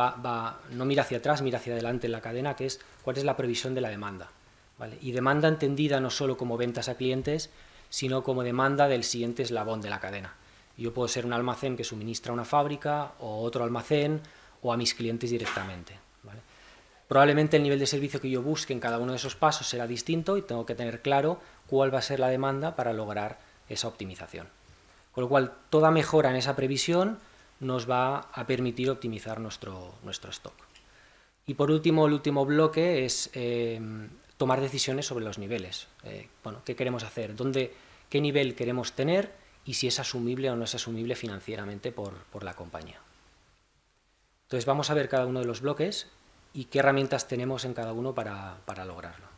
no mira hacia atrás, mira hacia adelante en la cadena, que es cuál es la previsión de la demanda, ¿vale? Y demanda entendida no solo como ventas a clientes, sino como demanda del siguiente eslabón de la cadena. Yo puedo ser un almacén que suministra a una fábrica, o otro almacén, o a mis clientes directamente, ¿vale? Probablemente el nivel de servicio que yo busque en cada uno de esos pasos será distinto y tengo que tener claro cuál va a ser la demanda para lograr esa optimización. Con lo cual, toda mejora en esa previsión nos va a permitir optimizar nuestro stock. Y por último, el último bloque es tomar decisiones sobre los niveles. ¿Qué queremos hacer? ¿Qué nivel queremos tener? Y si es asumible o no es asumible financieramente por la compañía. Entonces vamos a ver cada uno de los bloques y qué herramientas tenemos en cada uno para lograrlo.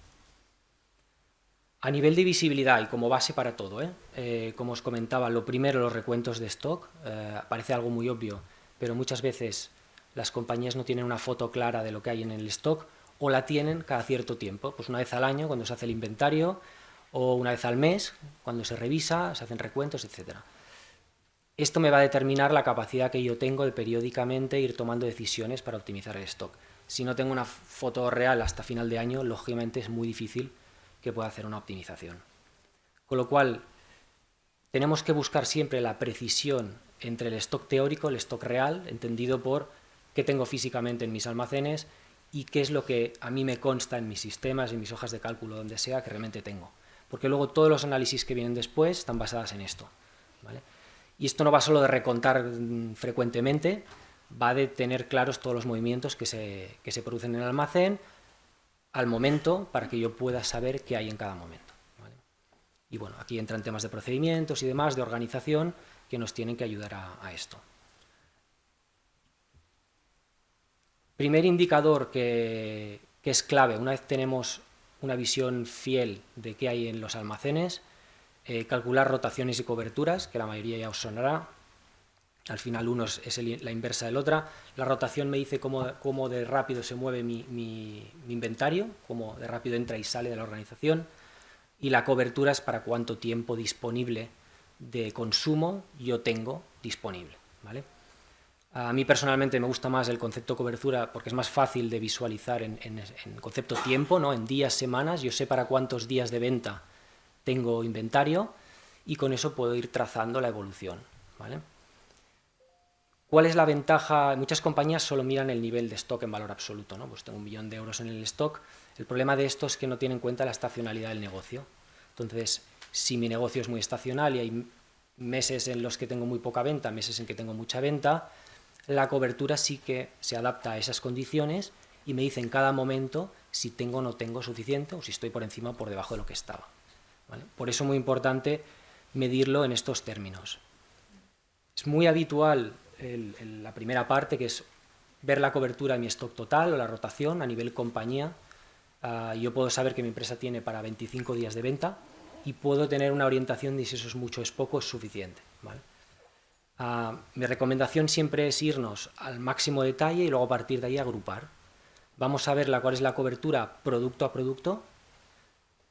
A nivel de visibilidad y como base para todo, como os comentaba, lo primero, los recuentos de stock. Parece algo muy obvio, pero muchas veces las compañías no tienen una foto clara de lo que hay en el stock o la tienen cada cierto tiempo, pues una vez al año cuando se hace el inventario o una vez al mes cuando se revisa, se hacen recuentos, etc. Esto me va a determinar la capacidad que yo tengo de periódicamente ir tomando decisiones para optimizar el stock. Si no tengo una foto real hasta final de año, lógicamente es muy difícil que pueda hacer una optimización. Con lo cual, tenemos que buscar siempre la precisión entre el stock teórico, el stock real, entendido por qué tengo físicamente en mis almacenes y qué es lo que a mí me consta en mis sistemas, en mis hojas de cálculo, donde sea, que realmente tengo. Porque luego todos los análisis que vienen después están basados en esto, ¿vale? Y esto no va solo de recontar frecuentemente, va de tener claros todos los movimientos que se producen en el almacén al momento para que yo pueda saber qué hay en cada momento, ¿vale? Y bueno, aquí entran temas de procedimientos y demás, de organización, que nos tienen que ayudar a esto. Primer indicador que es clave, una vez tenemos una visión fiel de qué hay en los almacenes, calcular rotaciones y coberturas, que la mayoría ya os sonará. Al final uno es la inversa del otro. La rotación me dice cómo de rápido se mueve mi inventario, cómo de rápido entra y sale de la organización. Y la cobertura es para cuánto tiempo disponible de consumo yo tengo disponible, ¿vale? A mí personalmente me gusta más el concepto cobertura porque es más fácil de visualizar en concepto tiempo, ¿no? En días, semanas. Yo sé para cuántos días de venta tengo inventario y con eso puedo ir trazando la evolución, ¿vale? ¿Cuál es la ventaja? Muchas compañías solo miran el nivel de stock en valor absoluto, ¿no? Pues tengo 1 millón de euros en el stock. El problema de esto es que no tiene en cuenta la estacionalidad del negocio. Entonces, si mi negocio es muy estacional y hay meses en los que tengo muy poca venta, meses en que tengo mucha venta, la cobertura sí que se adapta a esas condiciones y me dice en cada momento si tengo o no tengo suficiente o si estoy por encima o por debajo de lo que estaba, ¿vale? Por eso es muy importante medirlo en estos términos. Es muy habitual la primera parte, que es ver la cobertura de mi stock total o la rotación a nivel compañía. Yo puedo saber que mi empresa tiene para 25 días de venta y puedo tener una orientación de si eso es mucho, es poco, es suficiente, ¿vale? Mi recomendación siempre es irnos al máximo detalle y luego a partir de ahí agrupar. Vamos a ver cuál es la cobertura producto a producto,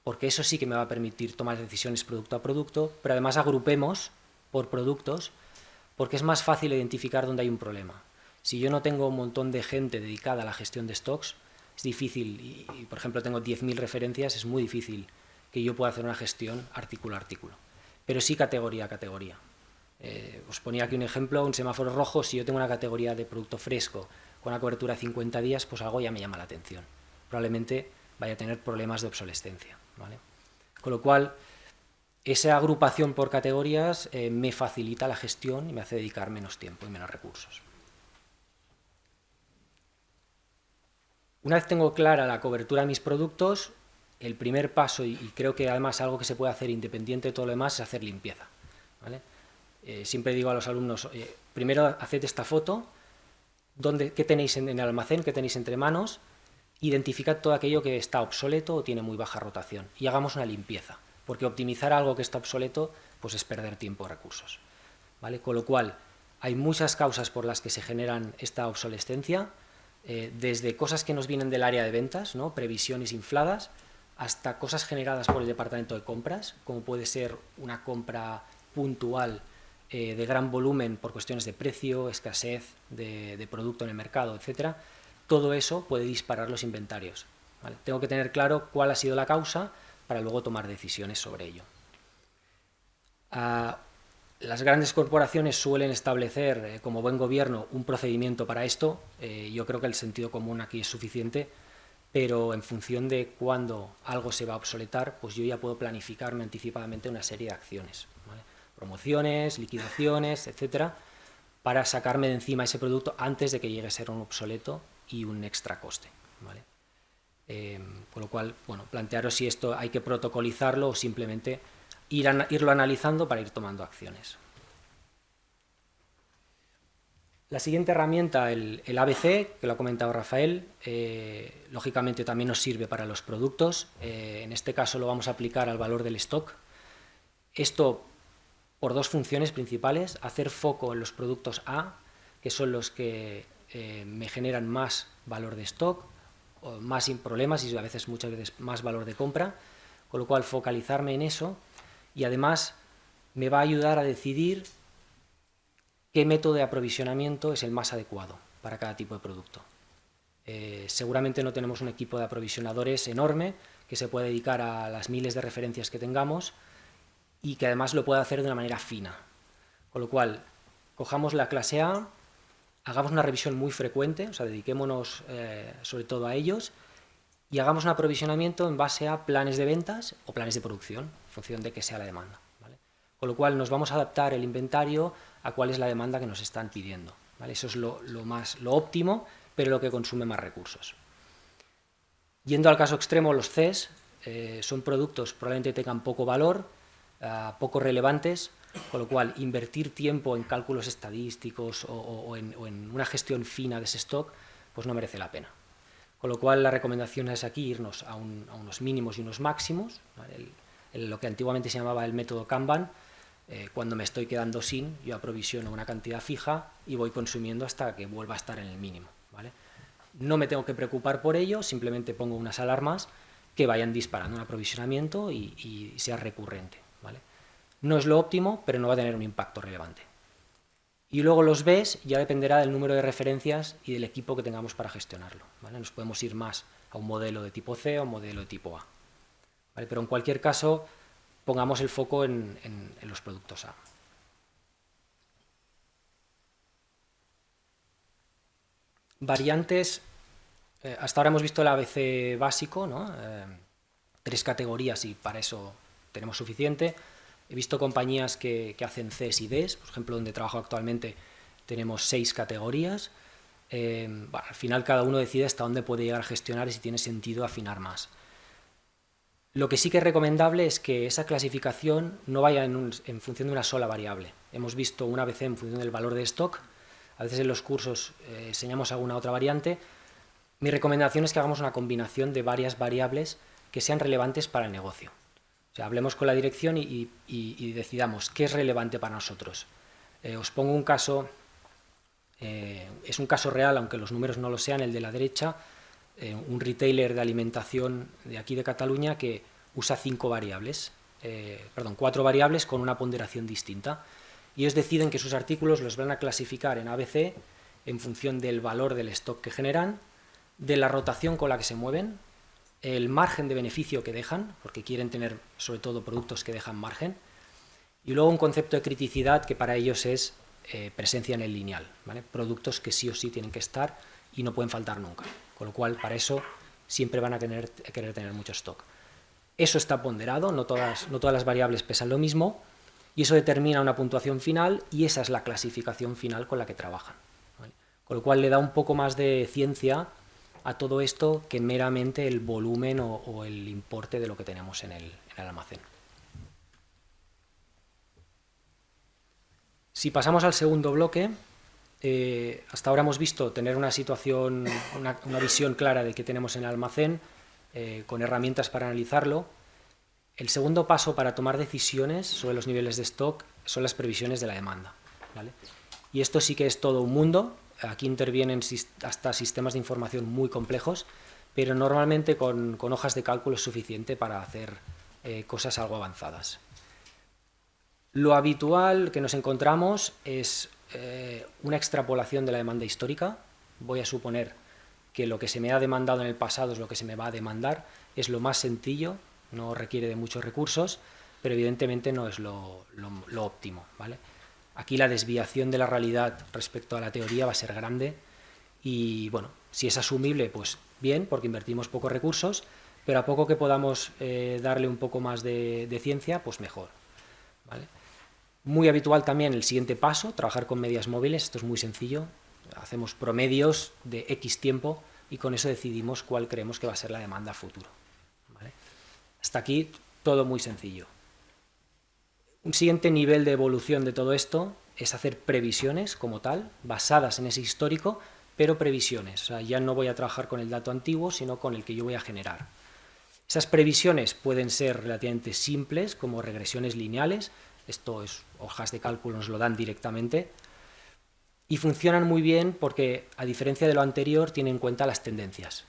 porque eso sí que me va a permitir tomar decisiones producto a producto, pero además agrupemos por productos, porque es más fácil identificar dónde hay un problema. Si yo no tengo un montón de gente dedicada a la gestión de stocks, es difícil, y por ejemplo tengo 10.000 referencias, es muy difícil que yo pueda hacer una gestión artículo a artículo, pero sí categoría a categoría. Os ponía aquí un ejemplo, un semáforo rojo. Si yo tengo una categoría de producto fresco con una cobertura de 50 días, pues algo ya me llama la atención. Probablemente vaya a tener problemas de obsolescencia, ¿vale? Con lo cual, esa agrupación por categorías me facilita la gestión y me hace dedicar menos tiempo y menos recursos. Una vez tengo clara la cobertura de mis productos, el primer paso, y creo que además algo que se puede hacer independiente de todo lo demás, es hacer limpieza, ¿vale? Siempre digo a los alumnos, primero haced esta foto, qué tenéis en el almacén, qué tenéis entre manos, identificad todo aquello que está obsoleto o tiene muy baja rotación y hagamos una limpieza, porque optimizar algo que está obsoleto pues es perder tiempo y recursos, ¿vale? Con lo cual, hay muchas causas por las que se generan esta obsolescencia, desde cosas que nos vienen del área de ventas, ¿no? Previsiones infladas, hasta cosas generadas por el departamento de compras, como puede ser una compra puntual de gran volumen por cuestiones de precio, escasez de producto en el mercado, etcétera. Todo eso puede disparar los inventarios, ¿vale? Tengo que tener claro cuál ha sido la causa para luego tomar decisiones sobre ello. Las grandes corporaciones suelen establecer, como buen gobierno, un procedimiento para esto. Yo creo que el sentido común aquí es suficiente, pero en función de cuándo algo se va a obsoletar, pues yo ya puedo planificarme anticipadamente una serie de acciones, ¿vale? Promociones, liquidaciones, etcétera, para sacarme de encima ese producto antes de que llegue a ser un obsoleto y un extra coste, ¿vale? Con lo cual, bueno, plantearos si esto hay que protocolizarlo o simplemente irlo analizando para ir tomando acciones. La siguiente herramienta, el ABC, que lo ha comentado Rafael, lógicamente también nos sirve para los productos. En este caso lo vamos a aplicar al valor del stock. Esto por dos funciones principales: hacer foco en los productos A, que son los que me generan más valor de stock, o más problemas y muchas veces más valor de compra, con lo cual focalizarme en eso, y además me va a ayudar a decidir qué método de aprovisionamiento es el más adecuado para cada tipo de producto. Seguramente no tenemos un equipo de aprovisionadores enorme que se pueda dedicar a las miles de referencias que tengamos y que además lo pueda hacer de una manera fina. Con lo cual, cojamos la clase A, hagamos una revisión muy frecuente, o sea, dediquémonos sobre todo a ellos, y hagamos un aprovisionamiento en base a planes de ventas o planes de producción, en función de que sea la demanda, ¿vale? Con lo cual nos vamos a adaptar el inventario a cuál es la demanda que nos están pidiendo, ¿vale? Eso es lo óptimo, pero lo que consume más recursos. Yendo al caso extremo, los Cs son productos probablemente tengan poco valor, poco relevantes, con lo cual invertir tiempo en cálculos estadísticos o en una gestión fina de ese stock pues no merece la pena. Con lo cual la recomendación es aquí irnos a unos mínimos y unos máximos, ¿vale? Lo que antiguamente se llamaba el método Kanban. Cuando me estoy quedando sin, yo aprovisiono una cantidad fija y voy consumiendo hasta que vuelva a estar en el mínimo, ¿vale? No me tengo que preocupar por ello, simplemente pongo unas alarmas que vayan disparando un aprovisionamiento y sea recurrente, ¿vale? No es lo óptimo, pero no va a tener un impacto relevante. Y luego los Bs ya dependerá del número de referencias y del equipo que tengamos para gestionarlo, ¿vale? Nos podemos ir más a un modelo de tipo C o un modelo de tipo A, ¿vale? Pero en cualquier caso, pongamos el foco en los productos A. Variantes, hasta ahora hemos visto el ABC básico, ¿no? 3 categorías y para eso tenemos suficiente. He visto compañías que hacen Cs y Ds, por ejemplo, donde trabajo actualmente tenemos 6 categorías. Bueno, al final cada uno decide hasta dónde puede llegar a gestionar y si tiene sentido afinar más. Lo que sí que es recomendable es que esa clasificación no vaya en función de una sola variable. Hemos visto un ABC en función del valor de stock, a veces en los cursos enseñamos alguna otra variante. Mi recomendación es que hagamos una combinación de varias variables que sean relevantes para el negocio. O sea, hablemos con la dirección y decidamos qué es relevante para nosotros. Os pongo un caso, es un caso real, aunque los números no lo sean, el de la derecha, un retailer de alimentación de aquí de Cataluña que usa 4 variables con una ponderación distinta. Y ellos deciden que sus artículos los van a clasificar en ABC en función del valor del stock que generan, de la rotación con la que se mueven, el margen de beneficio que dejan, porque quieren tener sobre todo productos que dejan margen, y luego un concepto de criticidad que para ellos es presencia en el lineal, ¿vale? Productos que sí o sí tienen que estar y no pueden faltar nunca, con lo cual para eso siempre van a querer tener mucho stock. Eso está ponderado, no todas las variables pesan lo mismo, y eso determina una puntuación final y esa es la clasificación final con la que trabajan, ¿vale? Con lo cual le da un poco más de ciencia a todo esto que meramente el volumen o el importe de lo que tenemos en el almacén. Si pasamos al segundo bloque, hasta ahora hemos visto tener una situación, una visión clara de qué tenemos en el almacén, con herramientas para analizarlo. El segundo paso para tomar decisiones sobre los niveles de stock son las previsiones de la demanda, ¿vale? Y esto sí que es todo un mundo. Aquí intervienen hasta sistemas de información muy complejos, pero normalmente con hojas de cálculo es suficiente para hacer cosas algo avanzadas. Lo habitual que nos encontramos es una extrapolación de la demanda histórica. Voy a suponer que lo que se me ha demandado en el pasado es lo que se me va a demandar. Es lo más sencillo, no requiere de muchos recursos, pero evidentemente no es lo óptimo, ¿vale? Aquí la desviación de la realidad respecto a la teoría va a ser grande y, bueno, si es asumible, pues bien, porque invertimos pocos recursos, pero a poco que podamos darle un poco más de ciencia, pues mejor, ¿vale? Muy habitual también el siguiente paso, trabajar con medias móviles. Esto es muy sencillo, hacemos promedios de X tiempo y con eso decidimos cuál creemos que va a ser la demanda a futuro, ¿vale? Hasta aquí todo muy sencillo. Un siguiente nivel de evolución de todo esto es hacer previsiones como tal, basadas en ese histórico, pero previsiones. O sea, ya no voy a trabajar con el dato antiguo, sino con el que yo voy a generar. Esas previsiones pueden ser relativamente simples, como regresiones lineales. Esto es, hojas de cálculo nos lo dan directamente. Y funcionan muy bien porque, a diferencia de lo anterior, tienen en cuenta las tendencias.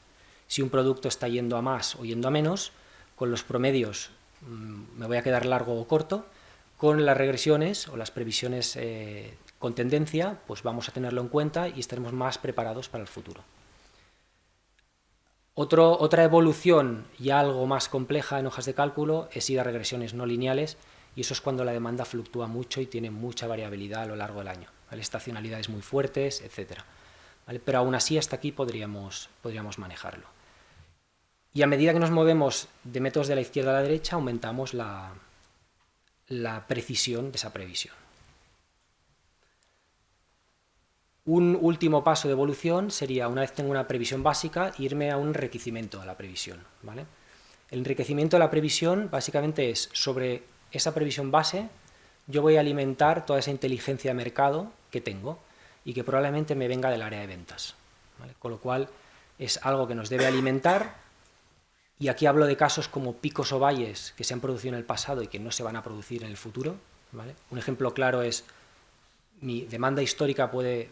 Si un producto está yendo a más o yendo a menos, con los promedios me voy a quedar largo o corto. Con las regresiones o las previsiones con tendencia, pues vamos a tenerlo en cuenta y estaremos más preparados para el futuro. Otra evolución ya algo más compleja en hojas de cálculo es ir a regresiones no lineales, y eso es cuando la demanda fluctúa mucho y tiene mucha variabilidad a lo largo del año, ¿vale? Estacionalidades muy fuertes, etc., ¿vale? Pero aún así hasta aquí podríamos manejarlo. Y a medida que nos movemos de métodos de la izquierda a la derecha, aumentamos la precisión de esa previsión. Un último paso de evolución sería, una vez tengo una previsión básica, irme a un enriquecimiento de la previsión, ¿vale? El enriquecimiento de la previsión básicamente es, sobre esa previsión base, yo voy a alimentar toda esa inteligencia de mercado que tengo y que probablemente me venga del área de ventas, ¿vale? Con lo cual es algo que nos debe alimentar, y aquí hablo de casos como picos o valles que se han producido en el pasado y que no se van a producir en el futuro, ¿vale? Un ejemplo claro es mi demanda histórica puede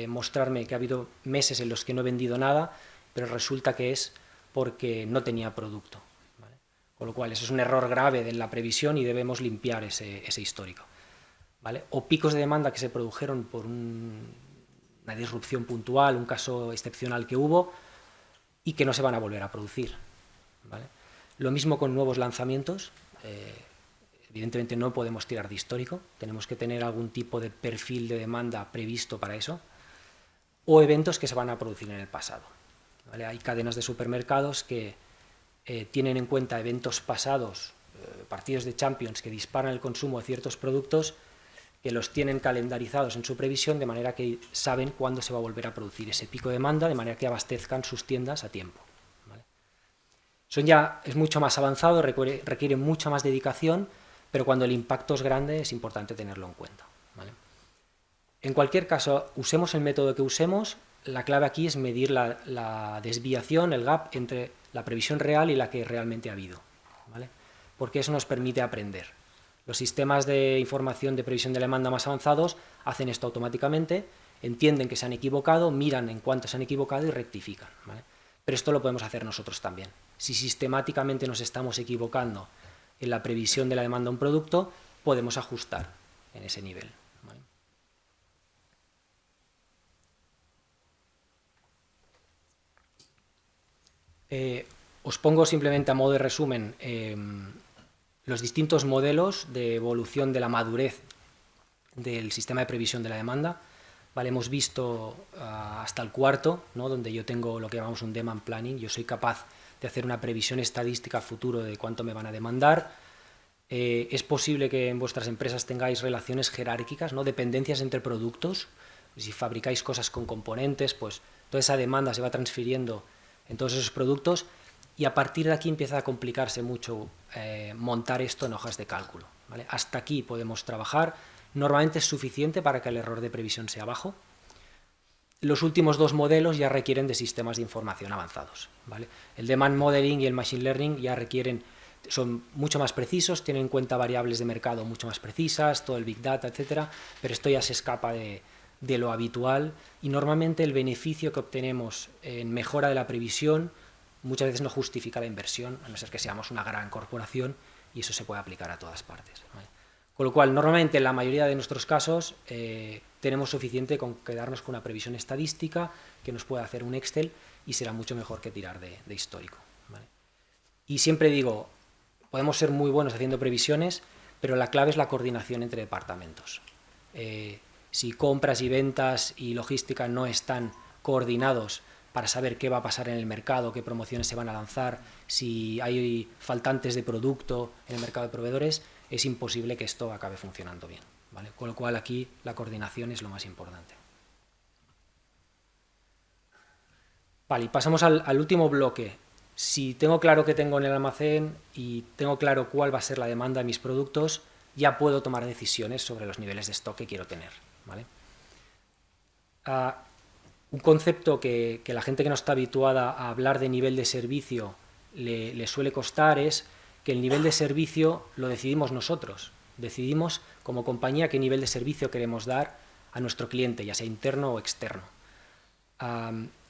mostrarme que ha habido meses en los que no he vendido nada, pero resulta que es porque no tenía producto, ¿vale? Con lo cual eso es un error grave en la previsión y debemos limpiar ese histórico, ¿vale? O picos de demanda que se produjeron por una disrupción puntual, un caso excepcional que hubo y que no se van a volver a producir, ¿vale? Lo mismo con nuevos lanzamientos. Evidentemente no podemos tirar de histórico, tenemos que tener algún tipo de perfil de demanda previsto para eso, o eventos que se van a producir en el pasado, ¿vale? Hay cadenas de supermercados que tienen en cuenta eventos pasados, partidos de Champions que disparan el consumo de ciertos productos, que los tienen calendarizados en su previsión de manera que saben cuándo se va a volver a producir ese pico de demanda, de manera que abastezcan sus tiendas a tiempo, ¿vale? Eso ya es mucho más avanzado, requiere mucha más dedicación, pero cuando el impacto es grande es importante tenerlo en cuenta, ¿vale? En cualquier caso, usemos el método que usemos, la clave aquí es medir la desviación, el gap entre la previsión real y la que realmente ha habido, ¿vale? Porque eso nos permite aprender. Los sistemas de información de previsión de la demanda más avanzados hacen esto automáticamente, entienden que se han equivocado, miran en cuánto se han equivocado y rectifican, ¿vale? Pero esto lo podemos hacer nosotros también. Si sistemáticamente nos estamos equivocando en la previsión de la demanda de un producto, podemos ajustar en ese nivel, ¿vale? Os pongo simplemente a modo de resumen los distintos modelos de evolución de la madurez del sistema de previsión de la demanda, ¿vale? Hemos visto hasta el cuarto, ¿no? Donde yo tengo lo que llamamos un demand planning, yo soy capaz de hacer una previsión estadística a futuro de cuánto me van a demandar. Es posible que en vuestras empresas tengáis relaciones jerárquicas, ¿no? Dependencias entre productos. Si fabricáis cosas con componentes, pues toda esa demanda se va transfiriendo en todos esos productos, y a partir de aquí empieza a complicarse mucho montar esto en hojas de cálculo, ¿vale? Hasta aquí podemos trabajar, normalmente es suficiente para que el error de previsión sea bajo. Los últimos dos modelos ya requieren de sistemas de información avanzados, ¿vale? El Demand Modeling y el Machine Learning ya son mucho más precisos, tienen en cuenta variables de mercado mucho más precisas, todo el Big Data, etcétera, pero esto ya se escapa de lo habitual, y normalmente el beneficio que obtenemos en mejora de la previsión muchas veces no justifica la inversión, a no ser que seamos una gran corporación, y eso se puede aplicar a todas partes, ¿vale? Con lo cual, normalmente en la mayoría de nuestros casos tenemos suficiente con quedarnos con una previsión estadística que nos puede hacer un Excel, y será mucho mejor que tirar de histórico, ¿vale? Y siempre digo, podemos ser muy buenos haciendo previsiones, pero la clave es la coordinación entre departamentos. Si compras y ventas y logística no están coordinados para saber qué va a pasar en el mercado, qué promociones se van a lanzar, si hay faltantes de producto en el mercado de proveedores, es imposible que esto acabe funcionando bien, ¿vale? Con lo cual aquí la coordinación es lo más importante. Vale, y pasamos al último bloque. Si tengo claro qué tengo en el almacén y tengo claro cuál va a ser la demanda de mis productos, ya puedo tomar decisiones sobre los niveles de stock que quiero tener, ¿vale? Un concepto que la gente que no está habituada a hablar de nivel de servicio le suele costar es que el nivel de servicio lo decidimos nosotros. Decidimos como compañía qué nivel de servicio queremos dar a nuestro cliente, ya sea interno o externo.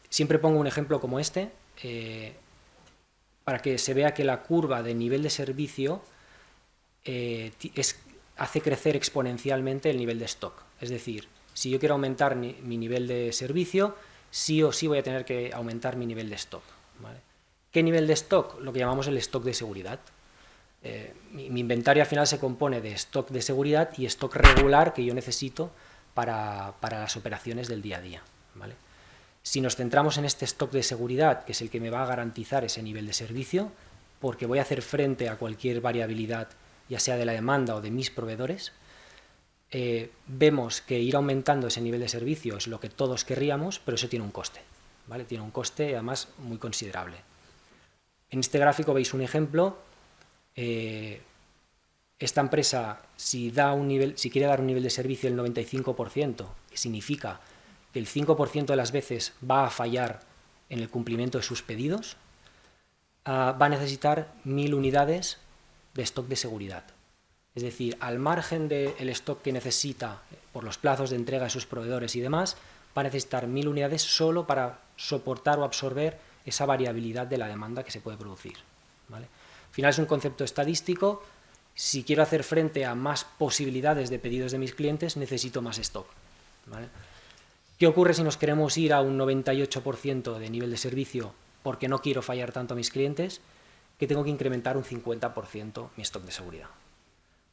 Siempre pongo un ejemplo como este, para que se vea que la curva de nivel de servicio hace crecer exponencialmente el nivel de stock. Es decir, si yo quiero aumentar mi nivel de servicio, sí o sí voy a tener que aumentar mi nivel de stock, ¿vale? ¿Qué nivel de stock? Lo que llamamos el stock de seguridad. Mi inventario al final se compone de stock de seguridad y stock regular que yo necesito para las operaciones del día a día, ¿vale? Si nos centramos en este stock de seguridad, que es el que me va a garantizar ese nivel de servicio, porque voy a hacer frente a cualquier variabilidad, ya sea de la demanda o de mis proveedores, vemos que ir aumentando ese nivel de servicio es lo que todos querríamos, pero eso tiene un coste, ¿vale? Tiene un coste además muy considerable. En este gráfico veis un ejemplo. Esta empresa, si quiere dar un nivel de servicio del 95%, que significa que el 5% de las veces va a fallar en el cumplimiento de sus pedidos, va a necesitar 1000 unidades de stock de seguridad. Es decir, al margen del stock que necesita por los plazos de entrega de sus proveedores y demás, va a necesitar 1000 unidades solo para soportar o absorber esa variabilidad de la demanda que se puede producir, ¿vale? Al final es un concepto estadístico. Si quiero hacer frente a más posibilidades de pedidos de mis clientes, necesito más stock, ¿vale? ¿Qué ocurre si nos queremos ir a un 98% de nivel de servicio porque no quiero fallar tanto a mis clientes? Que tengo que incrementar un 50% mi stock de seguridad.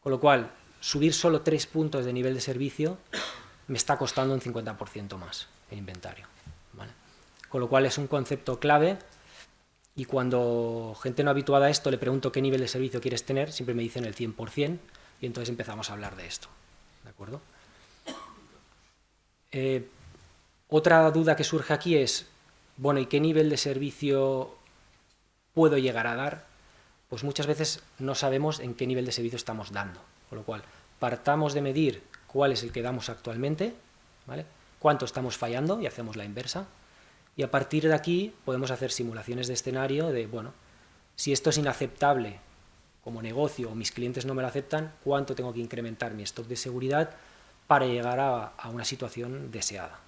Con lo cual, subir solo 3 puntos de nivel de servicio me está costando un 50% más el inventario, ¿vale? Con lo cual es un concepto clave, y cuando gente no habituada a esto le pregunto qué nivel de servicio quieres tener, siempre me dicen el 100%, y entonces empezamos a hablar de esto, ¿de acuerdo? Otra duda que surge aquí es, bueno, ¿y qué nivel de servicio puedo llegar a dar? Pues muchas veces no sabemos en qué nivel de servicio estamos dando, con lo cual partamos de medir cuál es el que damos actualmente, ¿vale? Cuánto estamos fallando y hacemos la inversa, y a partir de aquí podemos hacer simulaciones de escenario de, bueno, si esto es inaceptable como negocio o mis clientes no me lo aceptan, ¿cuánto tengo que incrementar mi stock de seguridad para llegar a una situación deseada?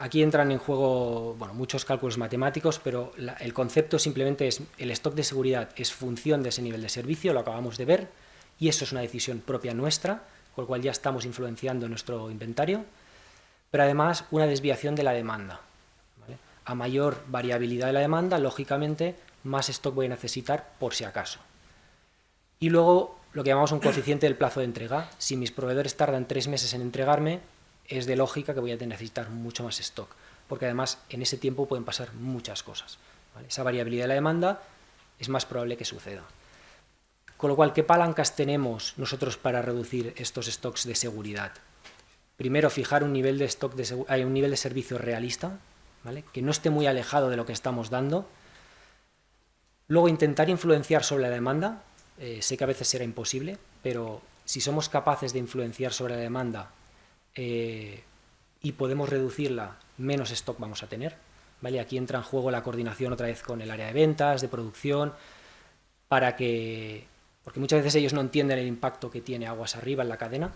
Aquí entran en juego, bueno, muchos cálculos matemáticos, pero el concepto simplemente es el stock de seguridad es función de ese nivel de servicio, lo acabamos de ver, y eso es una decisión propia nuestra, con lo cual ya estamos influenciando nuestro inventario, pero además una desviación de la demanda, ¿vale? A mayor variabilidad de la demanda, lógicamente, más stock voy a necesitar por si acaso. Y luego lo que llamamos un coeficiente del plazo de entrega. Si mis proveedores tardan 3 meses en entregarme, es de lógica que voy a necesitar mucho más stock, porque además en ese tiempo pueden pasar muchas cosas, ¿vale? Esa variabilidad de la demanda es más probable que suceda. Con lo cual, ¿qué palancas tenemos nosotros para reducir estos stocks de seguridad? Primero, fijar un nivel de stock un nivel de servicio realista, ¿vale? Que no esté muy alejado de lo que estamos dando. Luego, intentar influenciar sobre la demanda. Sé que a veces será imposible, pero si somos capaces de influenciar sobre la demanda y podemos reducirla, menos stock vamos a tener, ¿vale? Aquí entra en juego la coordinación otra vez con el área de ventas, de producción, porque muchas veces ellos no entienden el impacto que tiene aguas arriba en la cadena.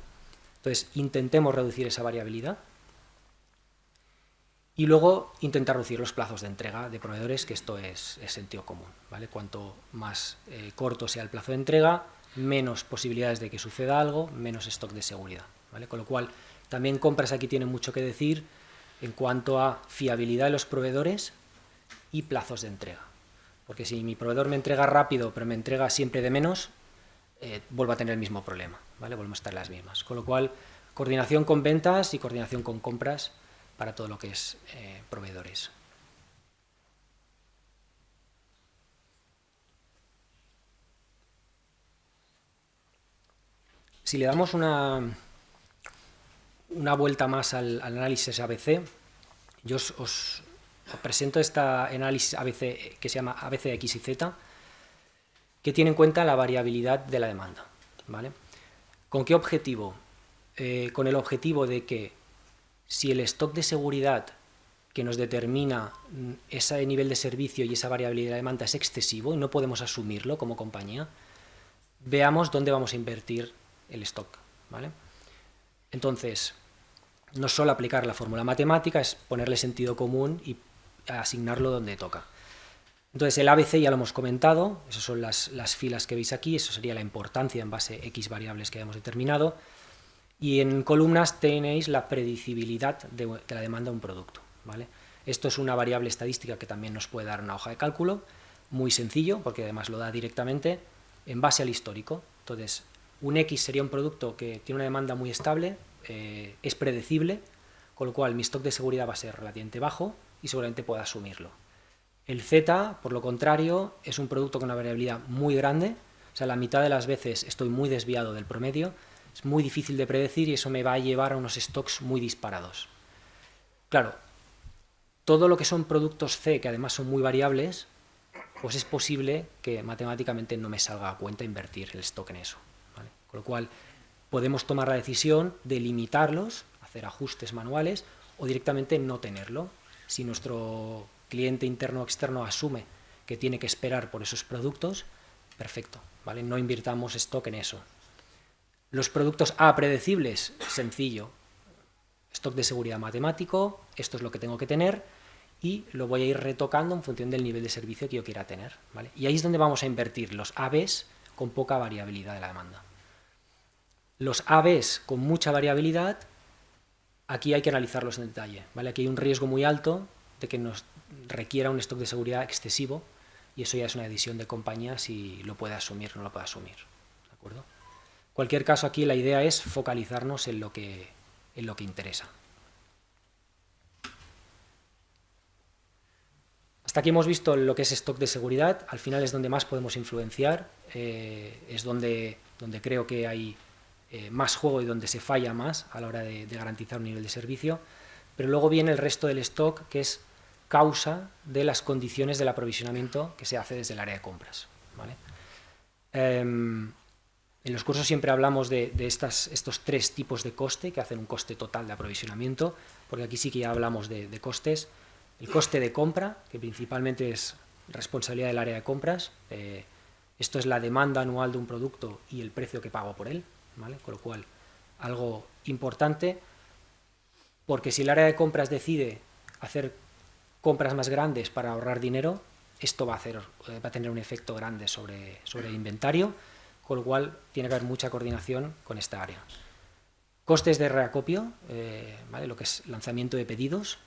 Entonces, intentemos reducir esa variabilidad. Y luego intentar reducir los plazos de entrega de proveedores, que esto es sentido común, ¿vale? Cuanto más corto sea el plazo de entrega, menos posibilidades de que suceda algo, menos stock de seguridad, ¿vale? Con lo cual, también compras aquí tienen mucho que decir en cuanto a fiabilidad de los proveedores y plazos de entrega. Porque si mi proveedor me entrega rápido, pero me entrega siempre de menos, vuelvo a tener el mismo problema, ¿vale? Volvemos a estar las mismas. Con lo cual, coordinación con ventas y coordinación con compras para todo lo que es proveedores. Si le damos una vuelta más al análisis ABC, yo os presento este análisis ABC que se llama ABC de X y Z, que tiene en cuenta la variabilidad de la demanda, ¿vale? ¿Con qué objetivo? Con el objetivo de que si el stock de seguridad que nos determina ese nivel de servicio y esa variabilidad de la demanda es excesivo y no podemos asumirlo como compañía, veamos dónde vamos a invertir el stock, ¿vale? Entonces, no solo aplicar la fórmula matemática, es ponerle sentido común y asignarlo donde toca. Entonces, el ABC ya lo hemos comentado, esas son las filas que veis aquí, eso sería la importancia en base a X variables que hemos determinado, y en columnas tenéis la predecibilidad de la demanda de un producto, ¿vale? Esto es una variable estadística que también nos puede dar una hoja de cálculo, muy sencillo, porque además lo da directamente, en base al histórico. Entonces, un X sería un producto que tiene una demanda muy estable, es predecible, con lo cual mi stock de seguridad va a ser relativamente bajo y seguramente pueda asumirlo. El Z, por lo contrario, es un producto con una variabilidad muy grande, o sea, la mitad de las veces estoy muy desviado del promedio, es muy difícil de predecir y eso me va a llevar a unos stocks muy disparados. Claro, todo lo que son productos C, que además son muy variables, pues es posible que matemáticamente no me salga a cuenta invertir el stock en eso, ¿vale? Con lo cual, podemos tomar la decisión de limitarlos, hacer ajustes manuales o directamente no tenerlo. Si nuestro cliente interno o externo asume que tiene que esperar por esos productos, perfecto, ¿vale? No invirtamos stock en eso. Los productos predecibles, sencillo. Stock de seguridad matemático, esto es lo que tengo que tener y lo voy a ir retocando en función del nivel de servicio que yo quiera tener, ¿vale? Y ahí es donde vamos a invertir los ABs con poca variabilidad de la demanda. Los ABs con mucha variabilidad, aquí hay que analizarlos en detalle, ¿vale? Aquí hay un riesgo muy alto de que nos requiera un stock de seguridad excesivo y eso ya es una decisión de compañía si lo puede asumir o no lo puede asumir, ¿de acuerdo? En cualquier caso, aquí la idea es focalizarnos en lo que interesa. Hasta aquí hemos visto lo que es stock de seguridad. Al final es donde más podemos influenciar, es donde creo que hay más juego y donde se falla más a la hora de garantizar un nivel de servicio. Pero luego viene el resto del stock, que es causa de las condiciones del aprovisionamiento que se hace desde el área de compras, ¿vale? En los cursos siempre hablamos de estos tres tipos de coste que hacen un coste total de aprovisionamiento, porque aquí sí que ya hablamos de costes. El coste de compra, que principalmente es responsabilidad del área de compras. Esto es la demanda anual de un producto y el precio que pago por él, ¿vale? Con lo cual, algo importante, porque si el área de compras decide hacer compras más grandes para ahorrar dinero, esto va a tener un efecto grande sobre el inventario, con lo cual tiene que haber mucha coordinación con esta área. Costes de reacopio, ¿vale? Lo que es lanzamiento de pedidos,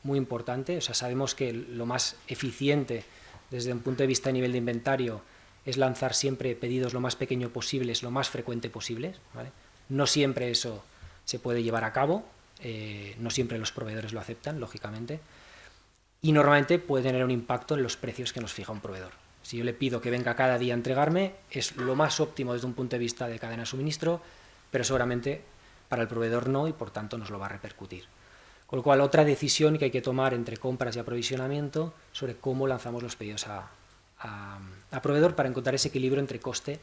muy importante. O sea, sabemos que lo más eficiente desde un punto de vista de nivel de inventario es lanzar siempre pedidos lo más pequeño posibles, lo más frecuente posibles, ¿vale? No siempre eso se puede llevar a cabo, no siempre los proveedores lo aceptan, lógicamente, y normalmente puede tener un impacto en los precios que nos fija un proveedor. Si yo le pido que venga cada día a entregarme, es lo más óptimo desde un punto de vista de cadena de suministro, pero seguramente para el proveedor no y por tanto nos lo va a repercutir. Con lo cual, otra decisión que hay que tomar entre compras y aprovisionamiento sobre cómo lanzamos los pedidos a proveedor para encontrar ese equilibrio entre coste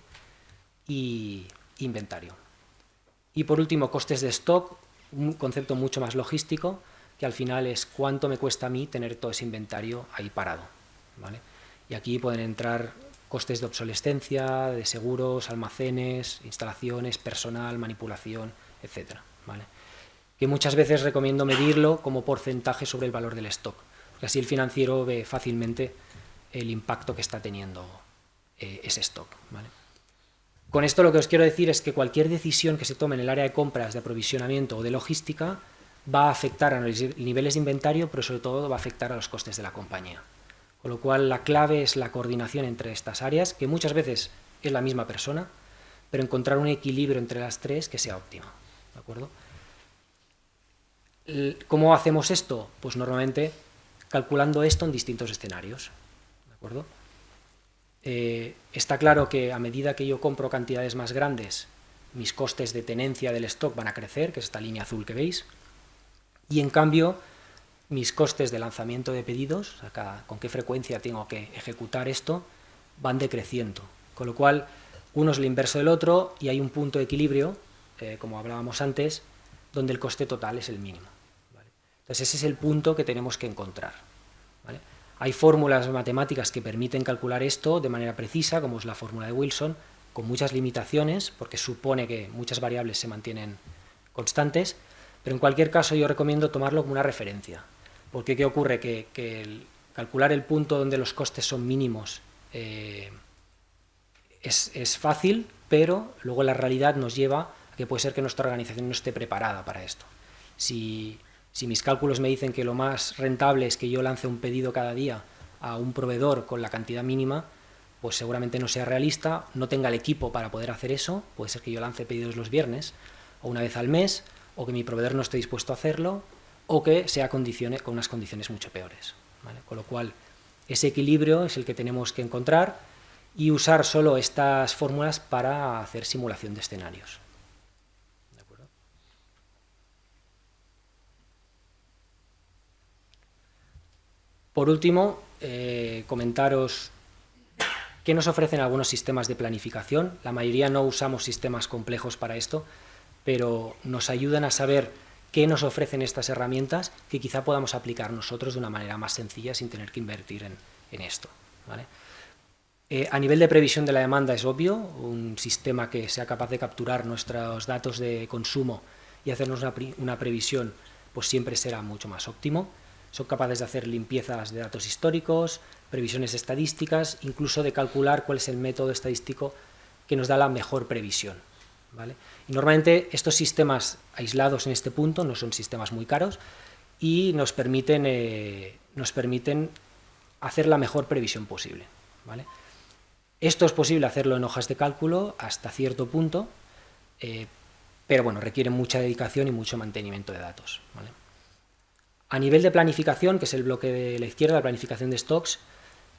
y inventario. Y por último, costes de stock, un concepto mucho más logístico, que al final es cuánto me cuesta a mí tener todo ese inventario ahí parado, ¿vale? Y aquí pueden entrar costes de obsolescencia, de seguros, almacenes, instalaciones, personal, manipulación, etcétera, ¿vale? Que muchas veces recomiendo medirlo como porcentaje sobre el valor del stock, porque así el financiero ve fácilmente el impacto que está teniendo ese stock, ¿vale? Con esto lo que os quiero decir es que cualquier decisión que se tome en el área de compras, de aprovisionamiento o de logística va a afectar a los niveles de inventario, pero sobre todo va a afectar a los costes de la compañía. Con lo cual la clave es la coordinación entre estas áreas, que muchas veces es la misma persona, pero encontrar un equilibrio entre las tres que sea óptimo, ¿de acuerdo? ¿Cómo hacemos esto? Pues normalmente calculando esto en distintos escenarios, ¿de acuerdo? Está claro que a medida que yo compro cantidades más grandes, mis costes de tenencia del stock van a crecer, que es esta línea azul que veis, y en cambio mis costes de lanzamiento de pedidos, o sea, con qué frecuencia tengo que ejecutar esto, van decreciendo, con lo cual uno es el inverso del otro y hay un punto de equilibrio, como hablábamos antes, donde el coste total es el mínimo, ¿vale? Entonces ese es el punto que tenemos que encontrar, ¿vale? Hay fórmulas matemáticas que permiten calcular esto de manera precisa, como es la fórmula de Wilson, con muchas limitaciones, porque supone que muchas variables se mantienen constantes, pero en cualquier caso yo recomiendo tomarlo como una referencia, porque ¿qué ocurre? Que calcular el punto donde los costes son mínimos es fácil, pero luego la realidad nos lleva a que puede ser que nuestra organización no esté preparada para esto. Si mis cálculos me dicen que lo más rentable es que yo lance un pedido cada día a un proveedor con la cantidad mínima, pues seguramente no sea realista, no tenga el equipo para poder hacer eso, puede ser que yo lance pedidos los viernes o una vez al mes, o que mi proveedor no esté dispuesto a hacerlo, o que sea con unas condiciones mucho peores, ¿vale? Con lo cual, ese equilibrio es el que tenemos que encontrar y usar solo estas fórmulas para hacer simulación de escenarios. ¿De acuerdo? Por último, comentaros ¿Qué nos ofrecen algunos sistemas de planificación? La mayoría no usamos sistemas complejos para esto, pero nos ayudan a saber qué nos ofrecen estas herramientas que quizá podamos aplicar nosotros de una manera más sencilla sin tener que invertir en esto, ¿vale? A nivel de previsión de la demanda es obvio, un sistema que sea capaz de capturar nuestros datos de consumo y hacernos una previsión, pues siempre será mucho más óptimo. Son capaces de hacer limpiezas de datos históricos, previsiones estadísticas, incluso de calcular cuál es el método estadístico que nos da la mejor previsión, ¿vale? Y normalmente estos sistemas aislados en este punto no son sistemas muy caros y nos permiten hacer la mejor previsión posible, ¿vale? Esto es posible hacerlo en hojas de cálculo hasta cierto punto, pero bueno, requiere mucha dedicación y mucho mantenimiento de datos, ¿vale? A nivel de planificación, que es el bloque de la izquierda, la planificación de stocks,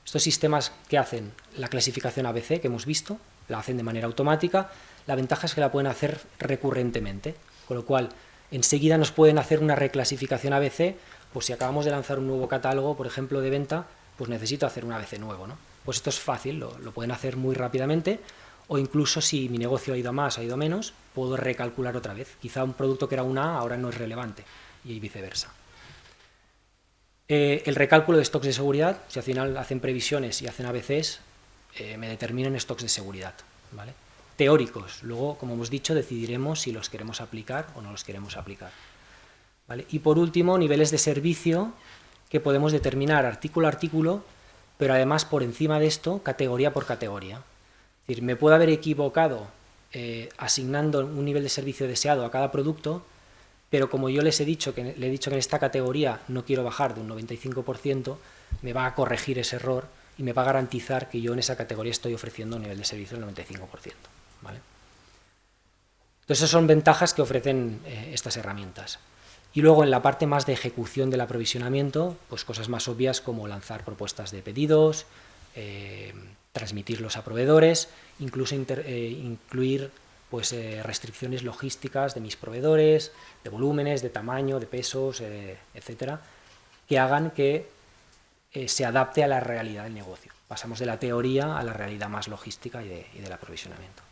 estos sistemas que hacen la clasificación ABC que hemos visto, la hacen de manera automática. La ventaja es que la pueden hacer recurrentemente, con lo cual enseguida nos pueden hacer una reclasificación ABC, pues si acabamos de lanzar un nuevo catálogo, por ejemplo, de venta, pues necesito hacer un ABC nuevo, ¿no? Pues esto es fácil, lo pueden hacer muy rápidamente, o incluso si mi negocio ha ido a más, ha ido a menos, puedo recalcular otra vez. Quizá un producto que era una A ahora no es relevante, y viceversa. El recálculo de stocks de seguridad, si al final hacen previsiones y hacen ABCs, me determinan stocks de seguridad, ¿vale? Teóricos, luego, como hemos dicho, decidiremos si los queremos aplicar o no los queremos aplicar, ¿vale? Y por último, niveles de servicio que podemos determinar artículo a artículo, pero además por encima de esto, categoría por categoría. Es decir, me puedo haber equivocado asignando un nivel de servicio deseado a cada producto, pero como yo le he dicho que en esta categoría no quiero bajar de un 95%, me va a corregir ese error y me va a garantizar que yo en esa categoría estoy ofreciendo un nivel de servicio del 95%, ¿vale? Entonces, esas son ventajas que ofrecen estas herramientas. Y luego, en la parte más de ejecución del aprovisionamiento, pues cosas más obvias como lanzar propuestas de pedidos, transmitirlos a proveedores, incluso incluir pues, restricciones logísticas de mis proveedores, de volúmenes, de tamaño, de pesos, etcétera, que hagan que se adapte a la realidad del negocio. Pasamos de la teoría a la realidad más logística y del aprovisionamiento.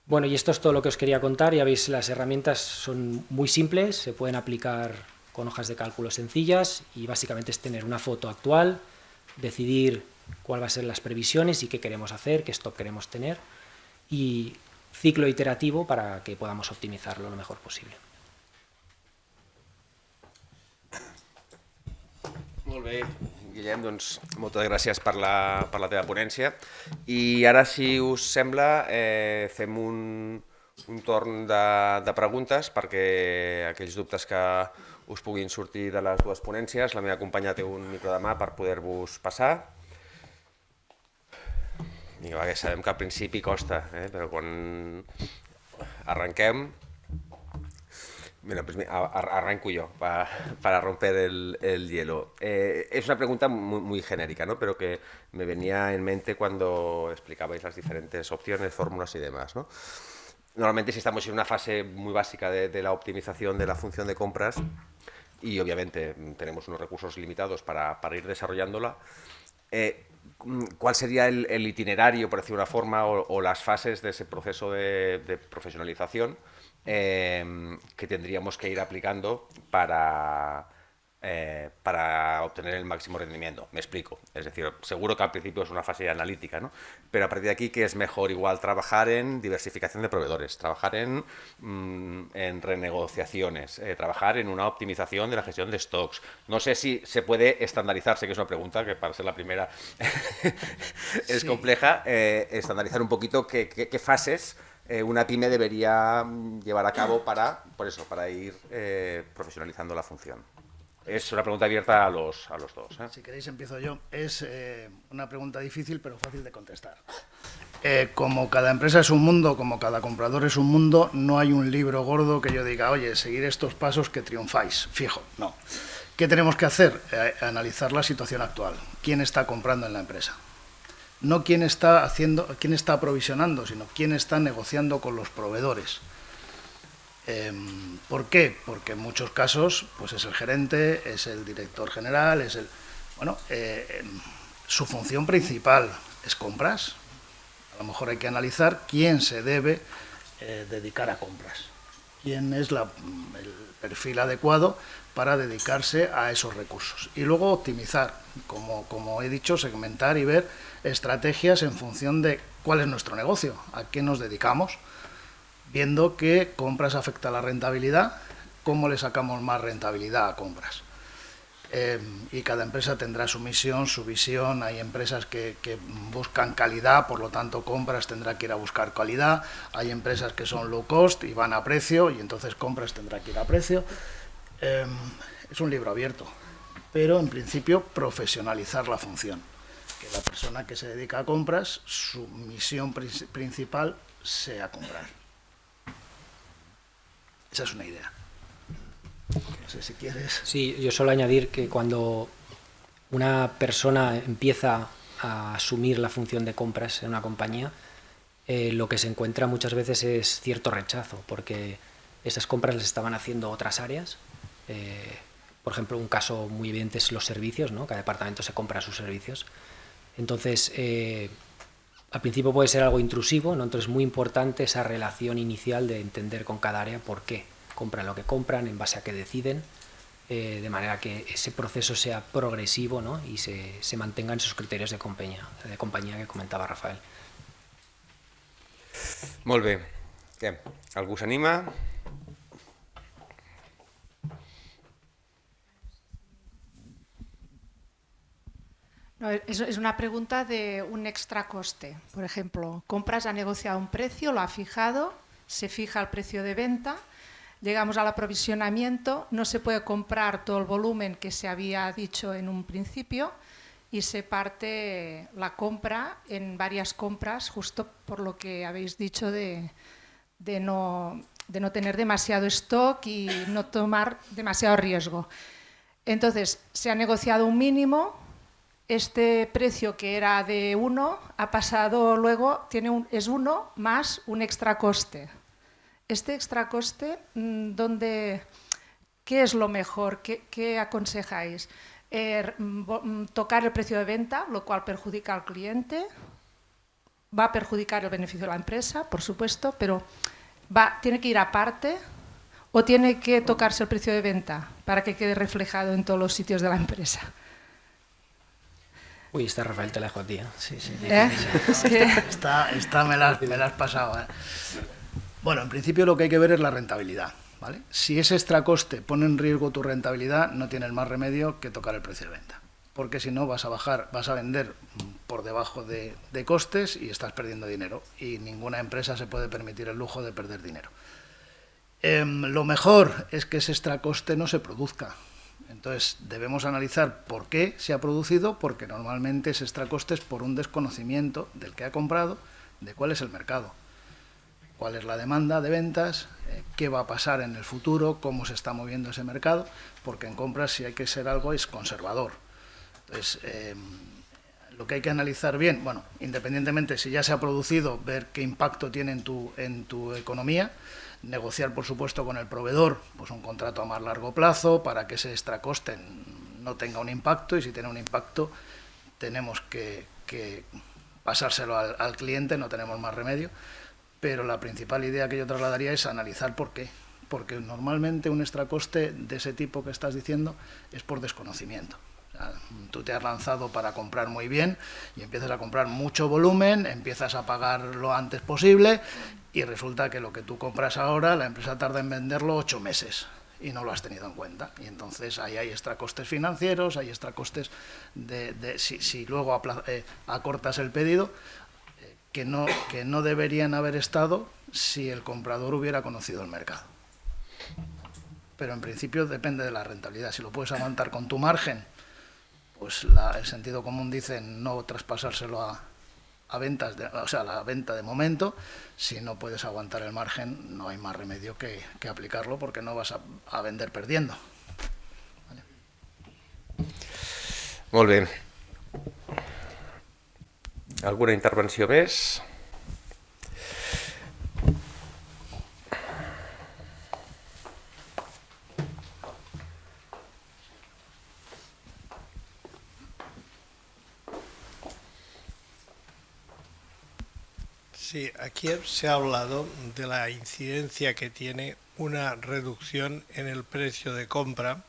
Bueno, y esto es todo lo que os quería contar. Ya veis, las herramientas son muy simples, se pueden aplicar con hojas de cálculo sencillas y básicamente es tener una foto actual, decidir cuál va a ser las previsiones y qué queremos hacer, qué stock queremos tener y ciclo iterativo para que podamos optimizarlo lo mejor posible. Molt bé, Guillem, doncs moltes gràcies per la teva ponència. I ara, si us sembla, fem un torn de preguntes perquè aquells dubtes que us puguin sortir de les dues ponències, la meva companya té un micro de mà per poder-vos passar. Vinga, va, que sabem que al principi costa, però quan arranquem... Bueno, pues arranco yo para romper el hielo. Es una pregunta muy genérica, ¿no? Pero que me venía en mente cuando explicabais las diferentes opciones, fórmulas y demás, ¿no? Normalmente, si estamos en una fase muy básica de la optimización de la función de compras y obviamente tenemos unos recursos limitados para ir desarrollándola, ¿cuál sería el itinerario, por decirlo de una forma, o las fases de ese proceso de profesionalización que tendríamos que ir aplicando para obtener el máximo rendimiento? Me explico. Es decir, seguro que al principio es una fase analítica, ¿no? Pero a partir de aquí, ¿qué es mejor? Igual trabajar en diversificación de proveedores, trabajar en renegociaciones, trabajar en una optimización de la gestión de stocks. No sé si se puede estandarizar, sé que es una pregunta que para ser la primera es Sí. compleja, estandarizar un poquito qué fases una pyme debería llevar a cabo para ir profesionalizando la función. Es una pregunta abierta a los dos. Si queréis empiezo yo. Es una pregunta difícil pero fácil de contestar. Como cada empresa es un mundo, como cada comprador es un mundo, no hay un libro gordo que yo diga, oye, seguir estos pasos que triunfáis. Fijo, no. ¿Qué tenemos que hacer? Analizar la situación actual. ¿Quién está comprando en la empresa? No quién está aprovisionando, sino quién está negociando con los proveedores. ¿Por qué? Porque en muchos casos pues es el gerente, es el director general, es el... Bueno, su función principal es compras. A lo mejor hay que analizar quién se debe dedicar a compras, quién es el perfil adecuado para dedicarse a esos recursos. Y luego optimizar, como he dicho, segmentar y ver estrategias en función de cuál es nuestro negocio, a qué nos dedicamos, viendo que compras afecta a la rentabilidad, cómo le sacamos más rentabilidad a compras. Y cada empresa tendrá su misión, su visión. Hay empresas que buscan calidad, por lo tanto compras tendrá que ir a buscar calidad. Hay empresas que son low cost y van a precio, y entonces compras tendrá que ir a precio. Es un libro abierto, pero en principio profesionalizar la función. Que la persona que se dedica a compras, su misión principal sea comprar. Esa es una idea. No sé si quieres. Sí, yo solo añadir que cuando una persona empieza a asumir la función de compras en una compañía, lo que se encuentra muchas veces es cierto rechazo, porque esas compras las estaban haciendo otras áreas. Por ejemplo, un caso muy evidente es los servicios, ¿no? Cada departamento se compra sus servicios. Entonces, al principio puede ser algo intrusivo, ¿no? Entonces es muy importante esa relación inicial de entender con cada área por qué compran lo que compran, en base a qué deciden, de manera que ese proceso sea progresivo, ¿no? Y se mantengan esos criterios de compañía que comentaba Rafael. Molt bé. Què? Algú s'anima? No, es una pregunta de un extra coste. Por ejemplo, compras, ha negociado un precio, lo ha fijado, se fija el precio de venta, llegamos al aprovisionamiento, no se puede comprar todo el volumen que se había dicho en un principio y se parte la compra en varias compras, justo por lo que habéis dicho de no tener demasiado stock y no tomar demasiado riesgo. Entonces, se ha negociado un mínimo. Este precio que era de 1 ha pasado luego, es 1 más un extra coste. Este extra coste, ¿qué es lo mejor? ¿Qué aconsejáis? Tocar el precio de venta, lo cual perjudica al cliente, va a perjudicar el beneficio de la empresa, por supuesto, pero tiene que ir aparte o tiene que tocarse el precio de venta para que quede reflejado en todos los sitios de la empresa. Uy, está Rafael, te la dejo a ti. Sí, sí. Esta me la has pasado. Bueno, en principio lo que hay que ver es la rentabilidad, ¿vale? Si ese extra coste pone en riesgo tu rentabilidad, no tienes más remedio que tocar el precio de venta, porque si no vas a vender por debajo de costes y estás perdiendo dinero, y ninguna empresa se puede permitir el lujo de perder dinero. Lo mejor es que ese extra coste no se produzca. Entonces debemos analizar por qué se ha producido, porque normalmente ese extra coste es por un desconocimiento del que ha comprado, de cuál es el mercado, cuál es la demanda de ventas, qué va a pasar en el futuro, cómo se está moviendo ese mercado, porque en compras si hay que ser algo es conservador. Entonces, lo que hay que analizar bien, bueno, independientemente si ya se ha producido, ver qué impacto tiene en tu economía, negociar, por supuesto, con el proveedor pues un contrato a más largo plazo para que ese extra coste no tenga un impacto, y si tiene un impacto tenemos que pasárselo al cliente, no tenemos más remedio. Pero la principal idea que yo trasladaría es analizar por qué. Porque normalmente un extra coste de ese tipo que estás diciendo es por desconocimiento. O sea, tú te has lanzado para comprar muy bien y empiezas a comprar mucho volumen, empiezas a pagar lo antes posible y resulta que lo que tú compras ahora, la empresa tarda en venderlo 8 meses y no lo has tenido en cuenta. Y entonces ahí hay extra costes financieros, hay extra costes si luego acortas el pedido, que no deberían haber estado si el comprador hubiera conocido el mercado. Pero en principio depende de la rentabilidad. Si lo puedes aguantar con tu margen, pues el sentido común dice no traspasárselo a ventas, la venta de momento. Si no puedes aguantar el margen, no hay más remedio que aplicarlo, porque no vas a vender perdiendo. ¿Vale? Molt bé. Alguna intervenció més? Sí, aquí se ha hablado de la incidencia que tiene una reducción en el precio de compra,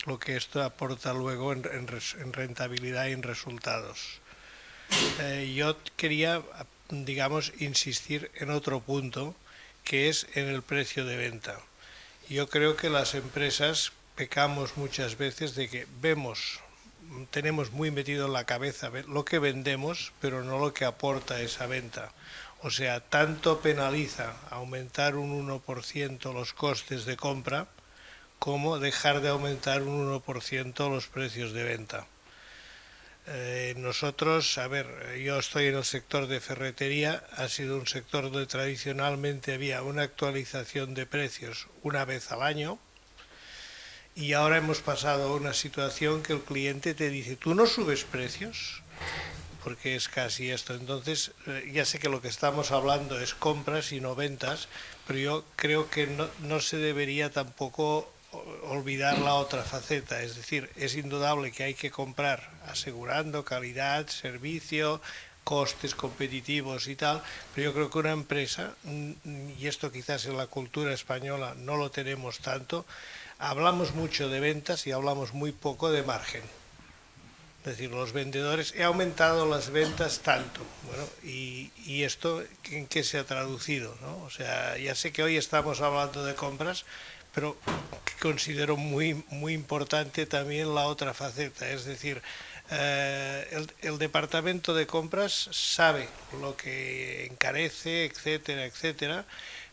lo que esto aporta luego en rentabilidad y en resultados. Yo quería, digamos, insistir en otro punto, que es en el precio de venta. Yo creo que las empresas pecamos muchas veces de que tenemos muy metido en la cabeza lo que vendemos, pero no lo que aporta esa venta. O sea, tanto penaliza aumentar un 1% los costes de compra como dejar de aumentar un 1% los precios de venta. Nosotros, yo estoy en el sector de ferretería, ha sido un sector donde tradicionalmente había una actualización de precios una vez al año, y ahora hemos pasado a una situación que el cliente te dice, ¿tú no subes precios? Porque es casi esto. Entonces, ya sé que lo que estamos hablando es compras y no ventas, pero yo creo que no se debería tampoco olvidar la otra faceta. Es decir, es indudable que hay que comprar asegurando calidad, servicio, costes competitivos y tal, pero yo creo que una empresa, y esto quizás en la cultura española no lo tenemos tanto, hablamos mucho de ventas y hablamos muy poco de margen. Es decir, los vendedores, he aumentado las ventas tanto, bueno, y esto en qué se ha traducido, ¿no? O sea, ya sé que hoy estamos hablando de compras, pero considero muy importante también la otra faceta, es decir, el departamento de compras sabe lo que encarece, etcétera, etcétera,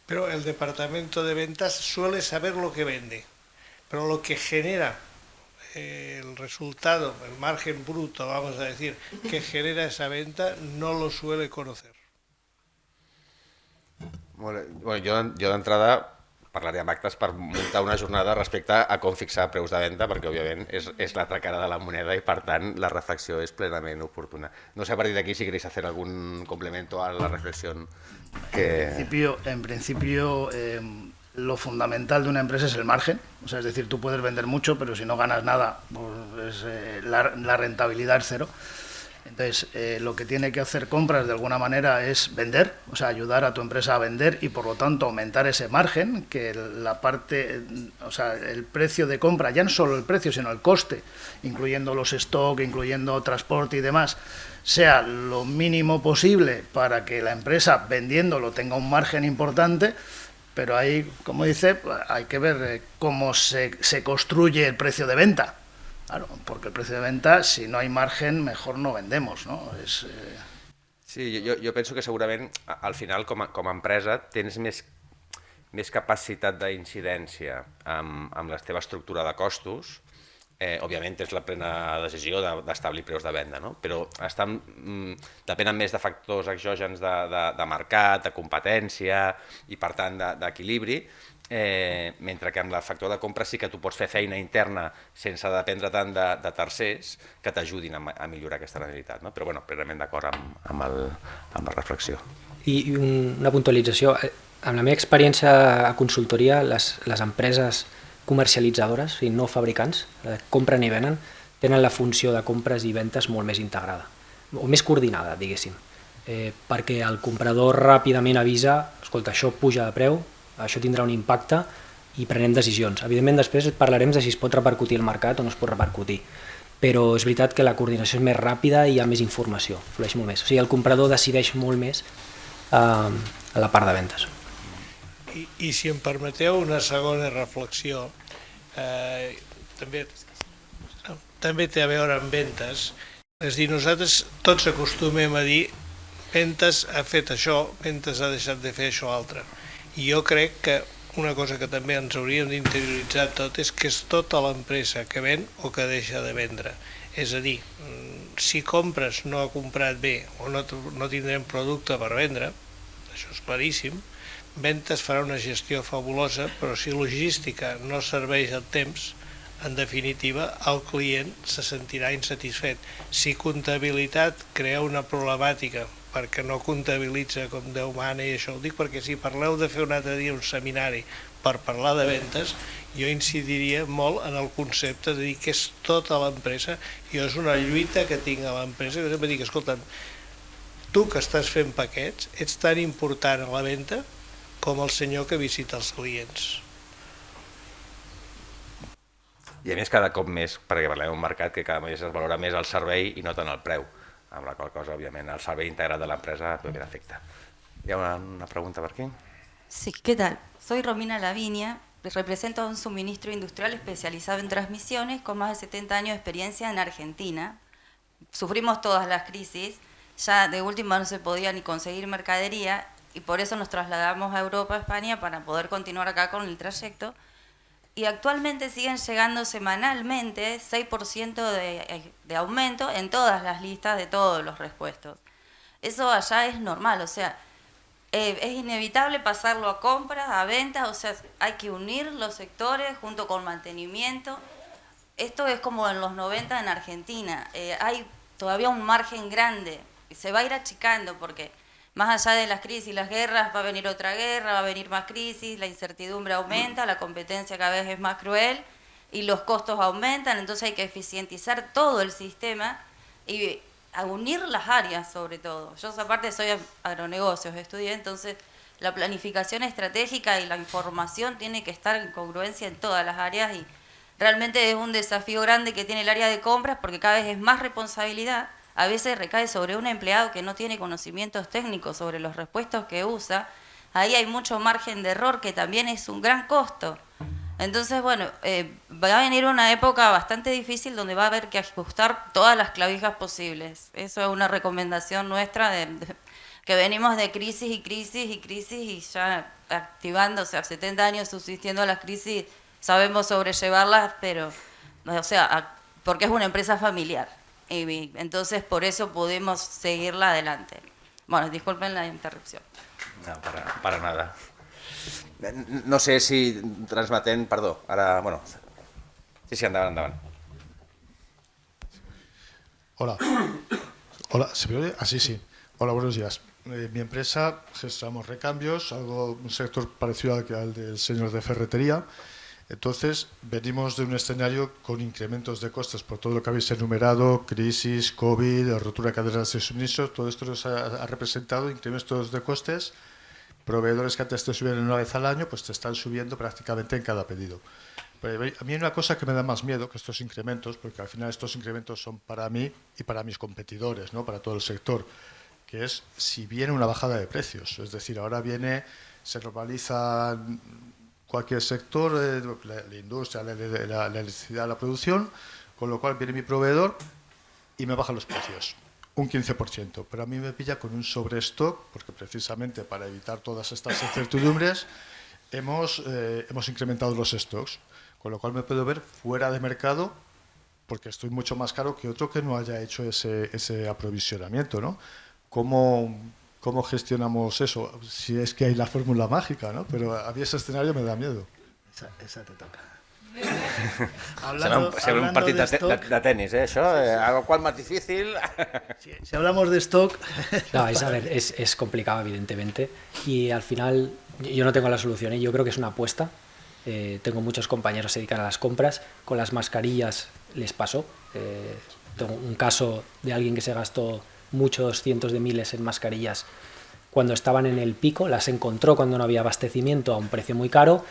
pero el departamento de ventas suele saber lo que vende, pero lo que genera el resultado, el margen bruto, vamos a decir, que genera esa venta, no lo suele conocer. Bueno, jo d'entrada parlaré amb actes per muntar una jornada respecte a com fixar preus de venda, perquè òbviament és l'altra cara de la moneda i per tant la reflexió és plenament oportuna. No sé a partir d'aquí si queréis hacer algún complemento a la reflexión que... En principio lo fundamental de una empresa es el margen, o sea, es decir, tú puedes vender mucho, pero si no ganas nada, pues la rentabilidad es cero. Entonces, lo que tiene que hacer compras de alguna manera es vender, o sea, ayudar a tu empresa a vender y por lo tanto aumentar ese margen, que la parte, o sea, el precio de compra, ya no solo el precio, sino el coste, incluyendo los stock, incluyendo transporte y demás, sea lo mínimo posible para que la empresa vendiéndolo tenga un margen importante, pero ahí, como dice, hay que ver cómo se construye el precio de venta. Claro, porque el precio de venta, si no hay margen, mejor no vendemos, ¿no? Sí, jo penso que segurament al final com a empresa tens més capacitat d'incidència amb la teva estructura de costos. Òbviament tens la plena decisió d'establir preus de venda, no? Però depenen més de factors exògens de mercat, de competència i per tant d'equilibri, mentre que amb el factor de compra sí que tu pots fer feina interna sense dependre tant de tercers que t'ajudin a millorar aquesta realitat, no? Però bueno, plenament d'acord amb la reflexió. I una puntualització, amb la meva experiència a consultoria, les empreses comercialitzadores, i no fabricants, compren i venen, tenen la funció de compres i ventes molt més integrada, o més coordinada, diguéssim, perquè el comprador ràpidament avisa, escolta, això puja de preu, això tindrà un impacte i prenem decisions. Evidentment després parlarem de si es pot repercutir al mercat o no es pot repercutir, però és veritat que la coordinació és més ràpida i hi ha més informació, flueix molt més. O sigui, el comprador decideix molt més a la part de ventes. I si em permeteu una segona reflexió, també té a veure amb ventes. És a dir, nosaltres tots acostumem a dir ventes ha fet això, ventes ha deixat de fer això altre. I jo crec que una cosa que també ens hauríem d'interioritzar tot és que és tota l'empresa que ven o que deixa de vendre. És a dir, si compres no ha comprat bé o no tindrem producte per vendre, això és claríssim. Ventes farà una gestió fabulosa, però si logística no serveix al temps, en definitiva, el client se sentirà insatisfet. Si comptabilitat crea una problemàtica perquè no comptabilitza com Déu mana, i això ho dic perquè si parleu de fer un altre dia un seminari per parlar de ventes, jo incidiria molt en el concepte de dir que és tota l'empresa, i és una lluita que tinc a l'empresa, que sempre dic, escolta, tu que estàs fent paquets ets tan important a la venda com el senyor que visita els clients. I a més cada cop més, perquè parlem d'un mercat que cada vegada es valora més el servei i no tant el preu, amb la qual cosa, òbviament, el servei integrat de l'empresa també afecta. Hi ha una pregunta per aquí? Sí, ¿qué tal? Soy Romina Lavinia, represento a un suministro industrial especializado en transmisiones con más de 70 años de experiencia en Argentina. Sufrimos todas las crisis, ya de última no se podía ni conseguir mercadería y por eso nos trasladamos a Europa, a España, para poder continuar acá con el trayecto. Y actualmente siguen llegando semanalmente 6% de aumento en todas las listas de todos los repuestos. Eso allá es normal, o sea, es inevitable pasarlo a compras, a ventas, o sea, hay que unir los sectores junto con mantenimiento. Esto es como en los 90 en Argentina, hay todavía un margen grande, se va a ir achicando porque más allá de las crisis y las guerras va a venir otra guerra, va a venir más crisis, la incertidumbre aumenta, la competencia cada vez es más cruel y los costos aumentan, entonces hay que eficientizar todo el sistema y a unir las áreas sobre todo. Yo aparte soy agronegocios, estudié, entonces la planificación estratégica y la información tiene que estar en congruencia en todas las áreas y realmente es un desafío grande que tiene el área de compras porque cada vez es más responsabilidad. A veces recae sobre un empleado que no tiene conocimientos técnicos sobre los repuestos que usa. Ahí hay mucho margen de error que también es un gran costo. Entonces, bueno, va a venir una época bastante difícil donde va a haber que ajustar todas las clavijas posibles. Eso es una recomendación nuestra que venimos de crisis y crisis y crisis y ya activándose a 70 años subsistiendo las crisis, sabemos sobrellevarlas, pero, o sea, porque es una empresa familiar. Y entonces por eso podemos seguirla adelante. Bueno, disculpen la interrupción. No, para nada. No sé si transmetent, perdó, ara, bueno, sí, endavant. Hola. Hola, ¿se me oye? Ah, sí. Hola, buenos días. Mi empresa gestionamos recambios, un sector parecido al del señor de ferretería. Entonces, venimos de un escenario con incrementos de costes por todo lo que habéis enumerado, crisis, COVID, rotura de cadenas de suministro, todo esto nos ha representado incrementos de costes. Proveedores que antes te subían una vez al año, pues te están subiendo prácticamente en cada pedido. Pero a mí hay una cosa que me da más miedo que estos incrementos, porque al final estos incrementos son para mí y para mis competidores, ¿no? Para todo el sector, que es si viene una bajada de precios. Es decir, ahora se normaliza cualquier sector, la industria, la electricidad, la producción, con lo cual viene mi proveedor y me baja los precios, un 15%. Pero a mí me pilla con un sobrestock, porque precisamente para evitar todas estas incertidumbres hemos incrementado los stocks, con lo cual me puedo ver fuera de mercado porque estoy mucho más caro que otro que no haya hecho ese aprovisionamiento, ¿no? ¿Cómo gestionamos eso? Si es que hay la fórmula mágica, ¿no? Pero a mí ese escenario me da miedo. Esa te toca. Sembla un partit de tenis, això? ¿Cuál más difícil? Si hablamos de stock... No, es complicado, evidentemente. Y al final, yo no tengo la solución, ¿eh? Yo creo que es una apuesta. Tengo muchos compañeros que se dedican a las compras. Con las mascarillas les pasó. Tengo un caso de alguien que se gastó muchos cientos de miles en mascarillas cuando estaban en el pico, las encontró cuando no había abastecimiento a un precio muy caro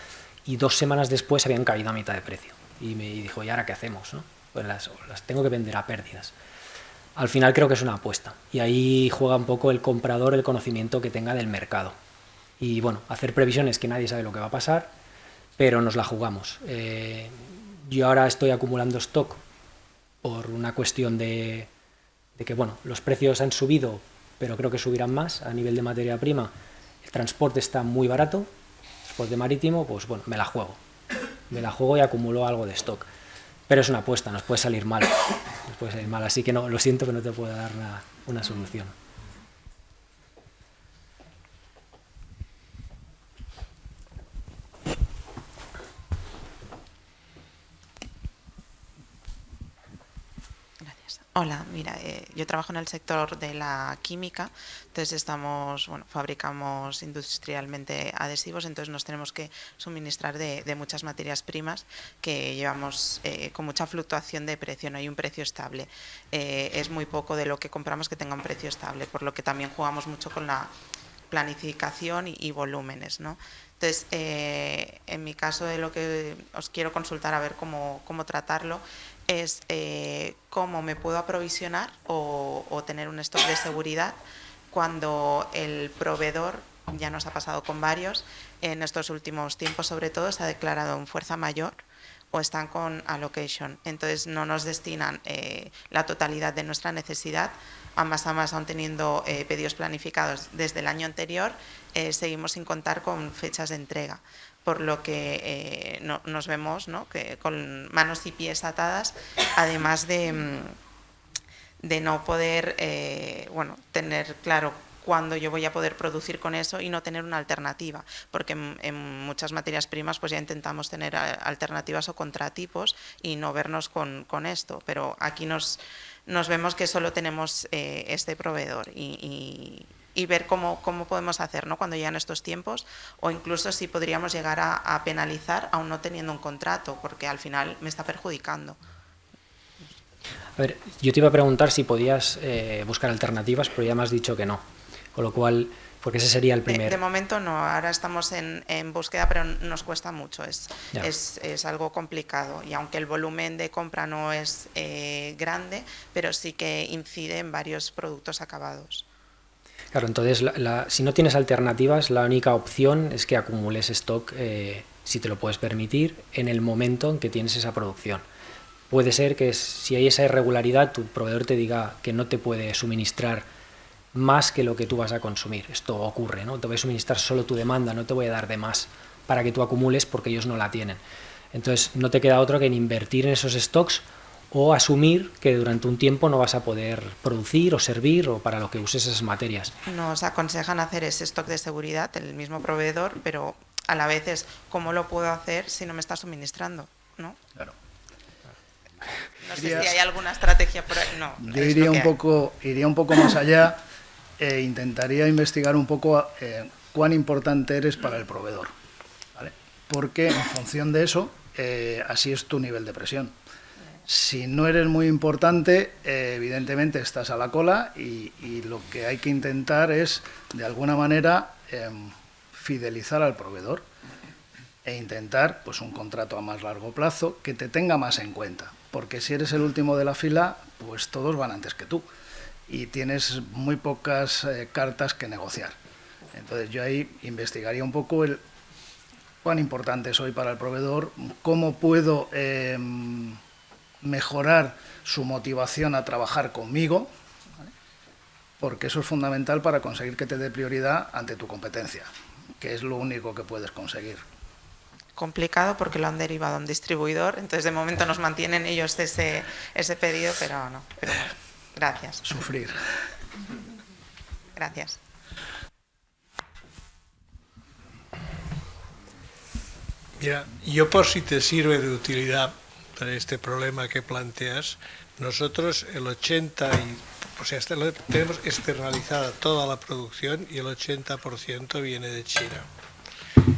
y 2 semanas después habían caído a mitad de precio. Y me dijo, ¿y ahora qué hacemos, no? Pues las tengo que vender a pérdidas. Al final creo que es una apuesta y ahí juega un poco el comprador, el conocimiento que tenga del mercado. Y bueno, hacer previsiones que nadie sabe lo que va a pasar, pero nos la jugamos. Yo ahora estoy acumulando stock por una cuestión de que bueno, los precios han subido, pero creo que subirán más a nivel de materia prima. El transporte está muy barato, transporte marítimo, pues bueno, me la juego y acumulo algo de stock. Pero es una apuesta, nos puede salir mal, así que no, lo siento que no te puedo dar una solución. Gracias. Hola, mira, yo trabajo en el sector de la química, entonces fabricamos industrialmente adhesivos, entonces nos tenemos que suministrar de muchas materias primas que llevamos con mucha fluctuación de precio, no hay un precio estable. Es muy poco de lo que compramos que tenga un precio estable, por lo que también jugamos mucho con la planificación y volúmenes, ¿no? Entonces, en mi caso, de lo que os quiero consultar a ver cómo tratarlo es cómo me puedo aprovisionar o tener un stock de seguridad cuando el proveedor, ya nos ha pasado con varios, en estos últimos tiempos sobre todo se ha declarado en fuerza mayor o están con allocation, entonces no nos destinan la totalidad de nuestra necesidad, ambas aún teniendo pedidos planificados desde el año anterior, seguimos sin contar con fechas de entrega, por lo que nos vemos, ¿no?, que con manos y pies atadas, además de no poder tener claro cuándo yo voy a poder producir con eso y no tener una alternativa, porque en muchas materias primas pues ya intentamos tener alternativas o contratipos y no vernos con esto, pero aquí nos vemos que solo tenemos este proveedor y ver cómo podemos hacer, ¿no?, cuando llegan estos tiempos, o incluso si podríamos llegar a penalizar aún no teniendo un contrato, porque al final me está perjudicando. A ver, yo te iba a preguntar si podías buscar alternativas, pero ya me has dicho que no, con lo cual, porque ese sería el primer... De momento no, ahora estamos en búsqueda, pero nos cuesta mucho, es algo complicado, y aunque el volumen de compra no es grande, pero sí que incide en varios productos acabados. Claro, entonces, si no tienes alternativas, la única opción es que acumules stock, si te lo puedes permitir, en el momento en que tienes esa producción. Puede ser que si hay esa irregularidad, tu proveedor te diga que no te puede suministrar más que lo que tú vas a consumir. Esto ocurre, ¿no? Te voy a suministrar solo tu demanda, no te voy a dar de más para que tú acumules porque ellos no la tienen. Entonces, no te queda otro que en invertir en esos stocks o asumir que durante un tiempo no vas a poder producir o servir o para lo que uses esas materias. Nos aconsejan hacer ese stock de seguridad, el mismo proveedor, pero a la vez es ¿cómo lo puedo hacer si no me está suministrando?, ¿no? Claro. No sé si hay alguna estrategia por ahí. No, yo iría un poco más allá e intentaría investigar un poco cuán importante eres para el proveedor, ¿vale? Porque en función de eso, así es tu nivel de presión. Si no eres muy importante, evidentemente estás a la cola y lo que hay que intentar es, de alguna manera, fidelizar al proveedor e intentar pues un contrato a más largo plazo que te tenga más en cuenta, porque si eres el último de la fila, pues todos van antes que tú y tienes muy pocas cartas que negociar. Entonces yo ahí investigaría un poco cuán importante soy para el proveedor, cómo puedo mejorar su motivación a trabajar conmigo, ¿vale?, porque eso es fundamental para conseguir que te dé prioridad ante tu competencia, que es lo único que puedes conseguir. Complicado porque lo han derivado a un distribuidor, entonces de momento nos mantienen ellos ese pedido, pero no. Pero bueno, gracias. Sufrir. Gracias. Mira, yo por si te sirve de utilidad para este problema que planteas, nosotros tenemos externalizada toda la producción y el 80% viene de China.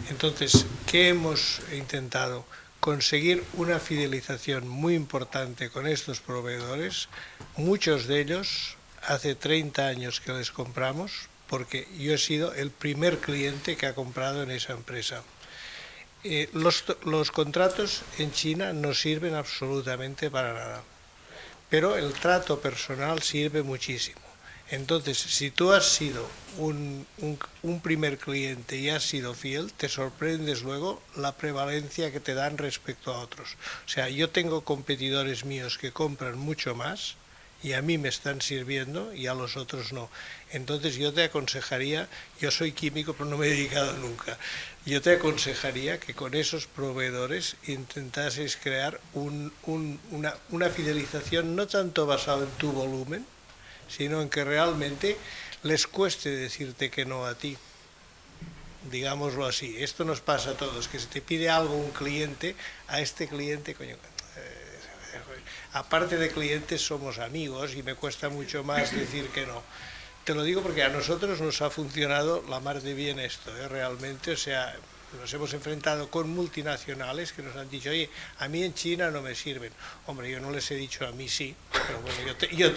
Entonces, ¿qué hemos intentado? Conseguir una fidelización muy importante con estos proveedores. Muchos de ellos, hace 30 años que les compramos, porque yo he sido el primer cliente que ha comprado en esa empresa. Los contratos en China no sirven absolutamente para nada, pero el trato personal sirve muchísimo. Entonces, si tú has sido un primer cliente y has sido fiel, te sorprendes luego la prevalencia que te dan respecto a otros. O sea, yo tengo competidores míos que compran mucho más y a mí me están sirviendo y a los otros no. Entonces yo te aconsejaría, yo soy químico pero no me he dedicado nunca, yo te aconsejaría que con esos proveedores intentases crear una fidelización no tanto basada en tu volumen, sino en que realmente les cueste decirte que no a ti. Digámoslo así, esto nos pasa a todos, que se te pide algo un cliente, a este cliente, coño, aparte de clientes somos amigos y me cuesta mucho más decir que no. Te lo digo porque a nosotros nos ha funcionado la mar de bien esto, realmente, o sea, nos hemos enfrentado con multinacionales que nos han dicho, oye, a mí en China no me sirven. Hombre, yo no les he dicho a mí sí, pero bueno, yo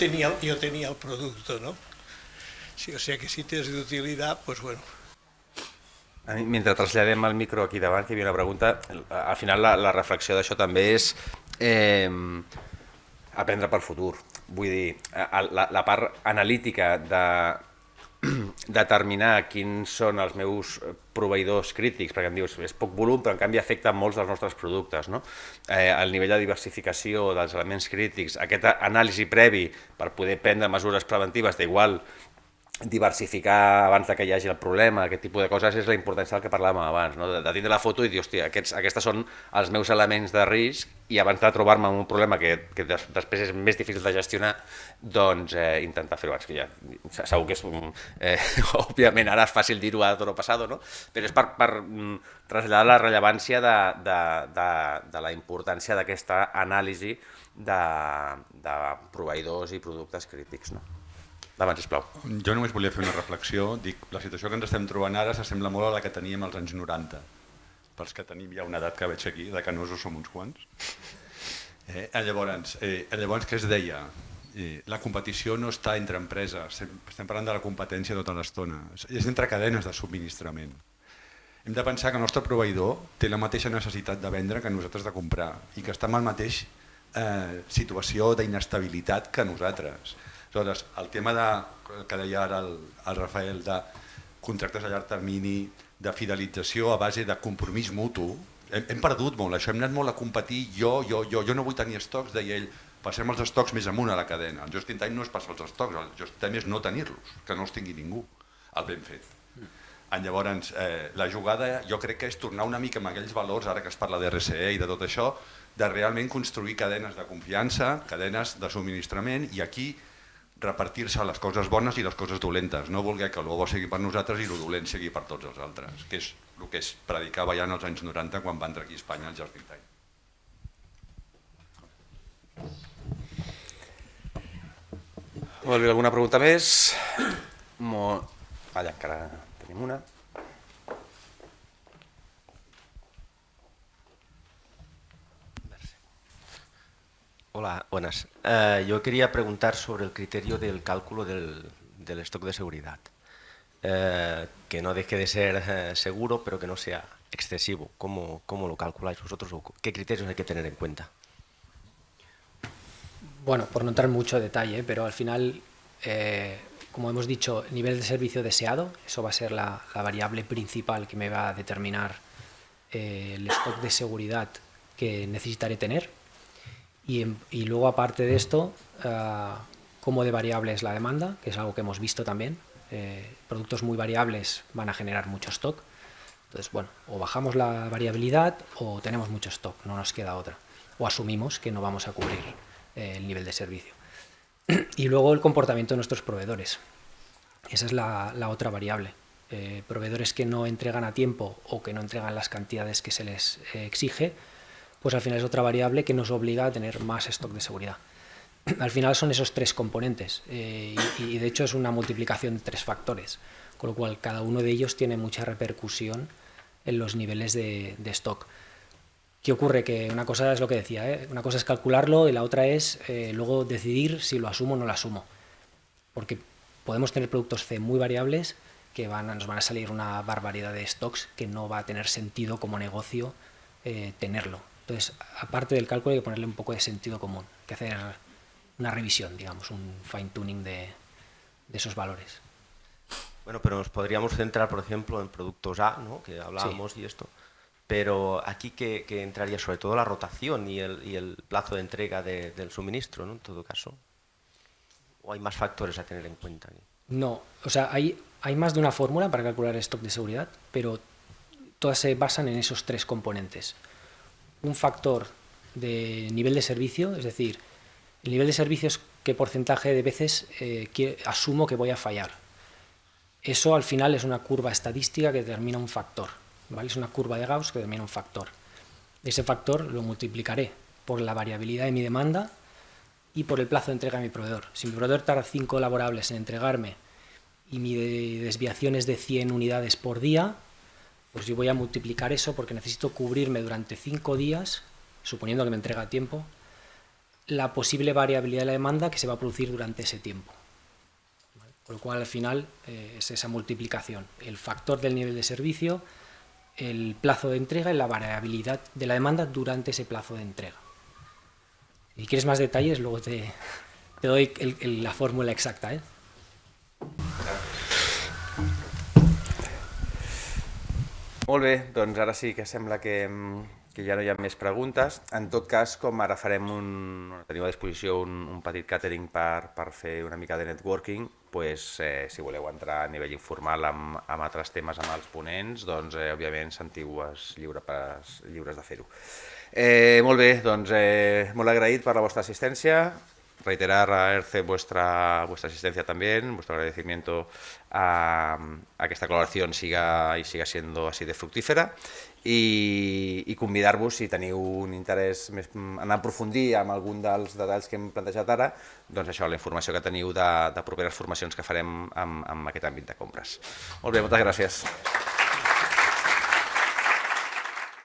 tenía el producto, ¿no? Sí, o sea que si tens d'utilitat, doncs bueno. Mentre traslladem el micro aquí davant, que hi havia una pregunta, al final la reflexió d'això també és aprendre pel futur. Vull dir, la part analítica de determinar quins són els meus proveïdors crítics, perquè em dius, és poc volum, però en canvi afecta molts dels nostres productes, no? El nivell de diversificació dels elements crítics, aquest anàlisi previ per poder prendre mesures preventives d'igual diversificar abans que hi hagi el problema, aquest tipus de coses, és la importància del que parlàvem abans, no? De tindre la foto i dir, hòstia, aquests són els meus elements de risc i abans de trobar-me amb un problema que després és més difícil de gestionar, doncs intentar fer-ho abans, que ja segur que és, òbviament ara és fàcil dir-ho a toro passado, no? Però és per traslladar la rellevància de la importància d'aquesta anàlisi de proveïdors i productes crítics, no? Davant, sisplau. Jo només volia fer una reflexió. Dic, la situació que ens estem trobant ara s'assembla molt a la que teníem als anys 90. Pels que tenim ja una edat que veig aquí, de canosos som uns quants. Llavors, què es deia? La competició no està entre empreses, estem parlant de la competència tota l'estona, és entre cadenes de subministrament. Hem de pensar que el nostre proveïdor té la mateixa necessitat de vendre que nosaltres de comprar i que està en la mateixa situació d'inestabilitat que nosaltres. Aleshores, el tema que deia ara el Rafael de contractes a llarg termini, de fidelització a base de compromís mutu, hem perdut molt això, hem anat molt a competir, jo no vull tenir estocs, deia ell, passem els estocs més amunt a la cadena. El just in time no és passar els estocs, el just in time és no tenir-los, que no els tingui ningú, el ben fet. Llavors, la jugada jo crec que és tornar una mica amb aquells valors, ara que es parla d'RCE i de tot això, de realment construir cadenes de confiança, cadenes de subministrament i aquí repartir-se les coses bones i les coses dolentes, no voler que el bo sigui per nosaltres i el dolent sigui per tots els altres, que és el que es predicava ja en els anys 90 quan va entrar aquí a Espanya el Just in Time. Molt bé, alguna pregunta més? Allà encara tenim una. Hola, buenas. Yo quería preguntar sobre el criterio del cálculo del stock de seguridad. Que no deje de ser seguro, pero que no sea excesivo. ¿Cómo lo calculáis vosotros o qué criterios hay que tener en cuenta? Bueno, por no entrar en mucho detalle, pero al final, como hemos dicho, nivel de servicio deseado, eso va a ser la variable principal que me va a determinar el stock de seguridad que necesitaré tener. Y luego, aparte de esto, cómo de variable es la demanda, que es algo que hemos visto también. Productos muy variables van a generar mucho stock. Entonces, bueno, o bajamos la variabilidad o tenemos mucho stock, no nos queda otra. O asumimos que no vamos a cubrir el nivel de servicio. Y luego el comportamiento de nuestros proveedores. Esa es la otra variable. Proveedores que no entregan a tiempo o que no entregan las cantidades que se les exige, pues al final es otra variable que nos obliga a tener más stock de seguridad. Al final son esos tres componentes y de hecho es una multiplicación de tres factores, con lo cual cada uno de ellos tiene mucha repercusión en los niveles de stock. ¿Qué ocurre? Que una cosa es lo que decía, una cosa es calcularlo y la otra es luego decidir si lo asumo o no lo asumo. Porque podemos tener productos C muy variables que nos van a salir una barbaridad de stocks que no va a tener sentido como negocio tenerlo. Entonces, aparte del cálculo hay que ponerle un poco de sentido común, hay que hacer una revisión, digamos, un fine-tuning de esos valores. Bueno, pero nos podríamos centrar, por ejemplo, en productos A, ¿no? Que hablábamos y esto, pero aquí que entraría sobre todo la rotación y el plazo de entrega del suministro, ¿no? En todo caso. ¿O hay más factores a tener en cuenta aquí? No, o sea, hay más de una fórmula para calcular el stock de seguridad, pero todas se basan en esos tres componentes. Un factor de nivel de servicio, es decir, el nivel de servicio es qué porcentaje de veces asumo que voy a fallar. Eso al final es una curva estadística que determina un factor, ¿vale? Es una curva de Gauss que determina un factor. Ese factor lo multiplicaré por la variabilidad de mi demanda y por el plazo de entrega de mi proveedor. Si mi proveedor tarda 5 laborables en entregarme y mi desviación es de 100 unidades por día, pues yo voy a multiplicar eso porque necesito cubrirme durante 5 días, suponiendo que me entrega a tiempo, la posible variabilidad de la demanda que se va a producir durante ese tiempo. ¿Vale? Con lo cual, al final, es esa multiplicación, el factor del nivel de servicio, el plazo de entrega y la variabilidad de la demanda durante ese plazo de entrega. Si quieres más detalles, luego te doy la fórmula exacta, ¿eh? Molt bé, doncs ara sí que sembla que ja no hi ha més preguntes. En tot cas, com ara tenim a disposició un petit catering per fer una mica de networking, doncs, si voleu entrar a nivell informal amb altres temes amb els ponents, doncs òbviament sentiu-vos lliures de fer-ho. Molt bé, doncs molt agraït per la vostra assistència. Reiterar a ERCE vuestra asistencia también, vuestro agradecimiento a que esta colaboración siga siendo así de fructífera i convidar-vos, si teniu un interès més en aprofundir amb algun dels detalls que hem plantejat ara, doncs això, la informació que teniu de properes formacions que farem en aquest àmbit de compres. Molt bé, moltes gràcies.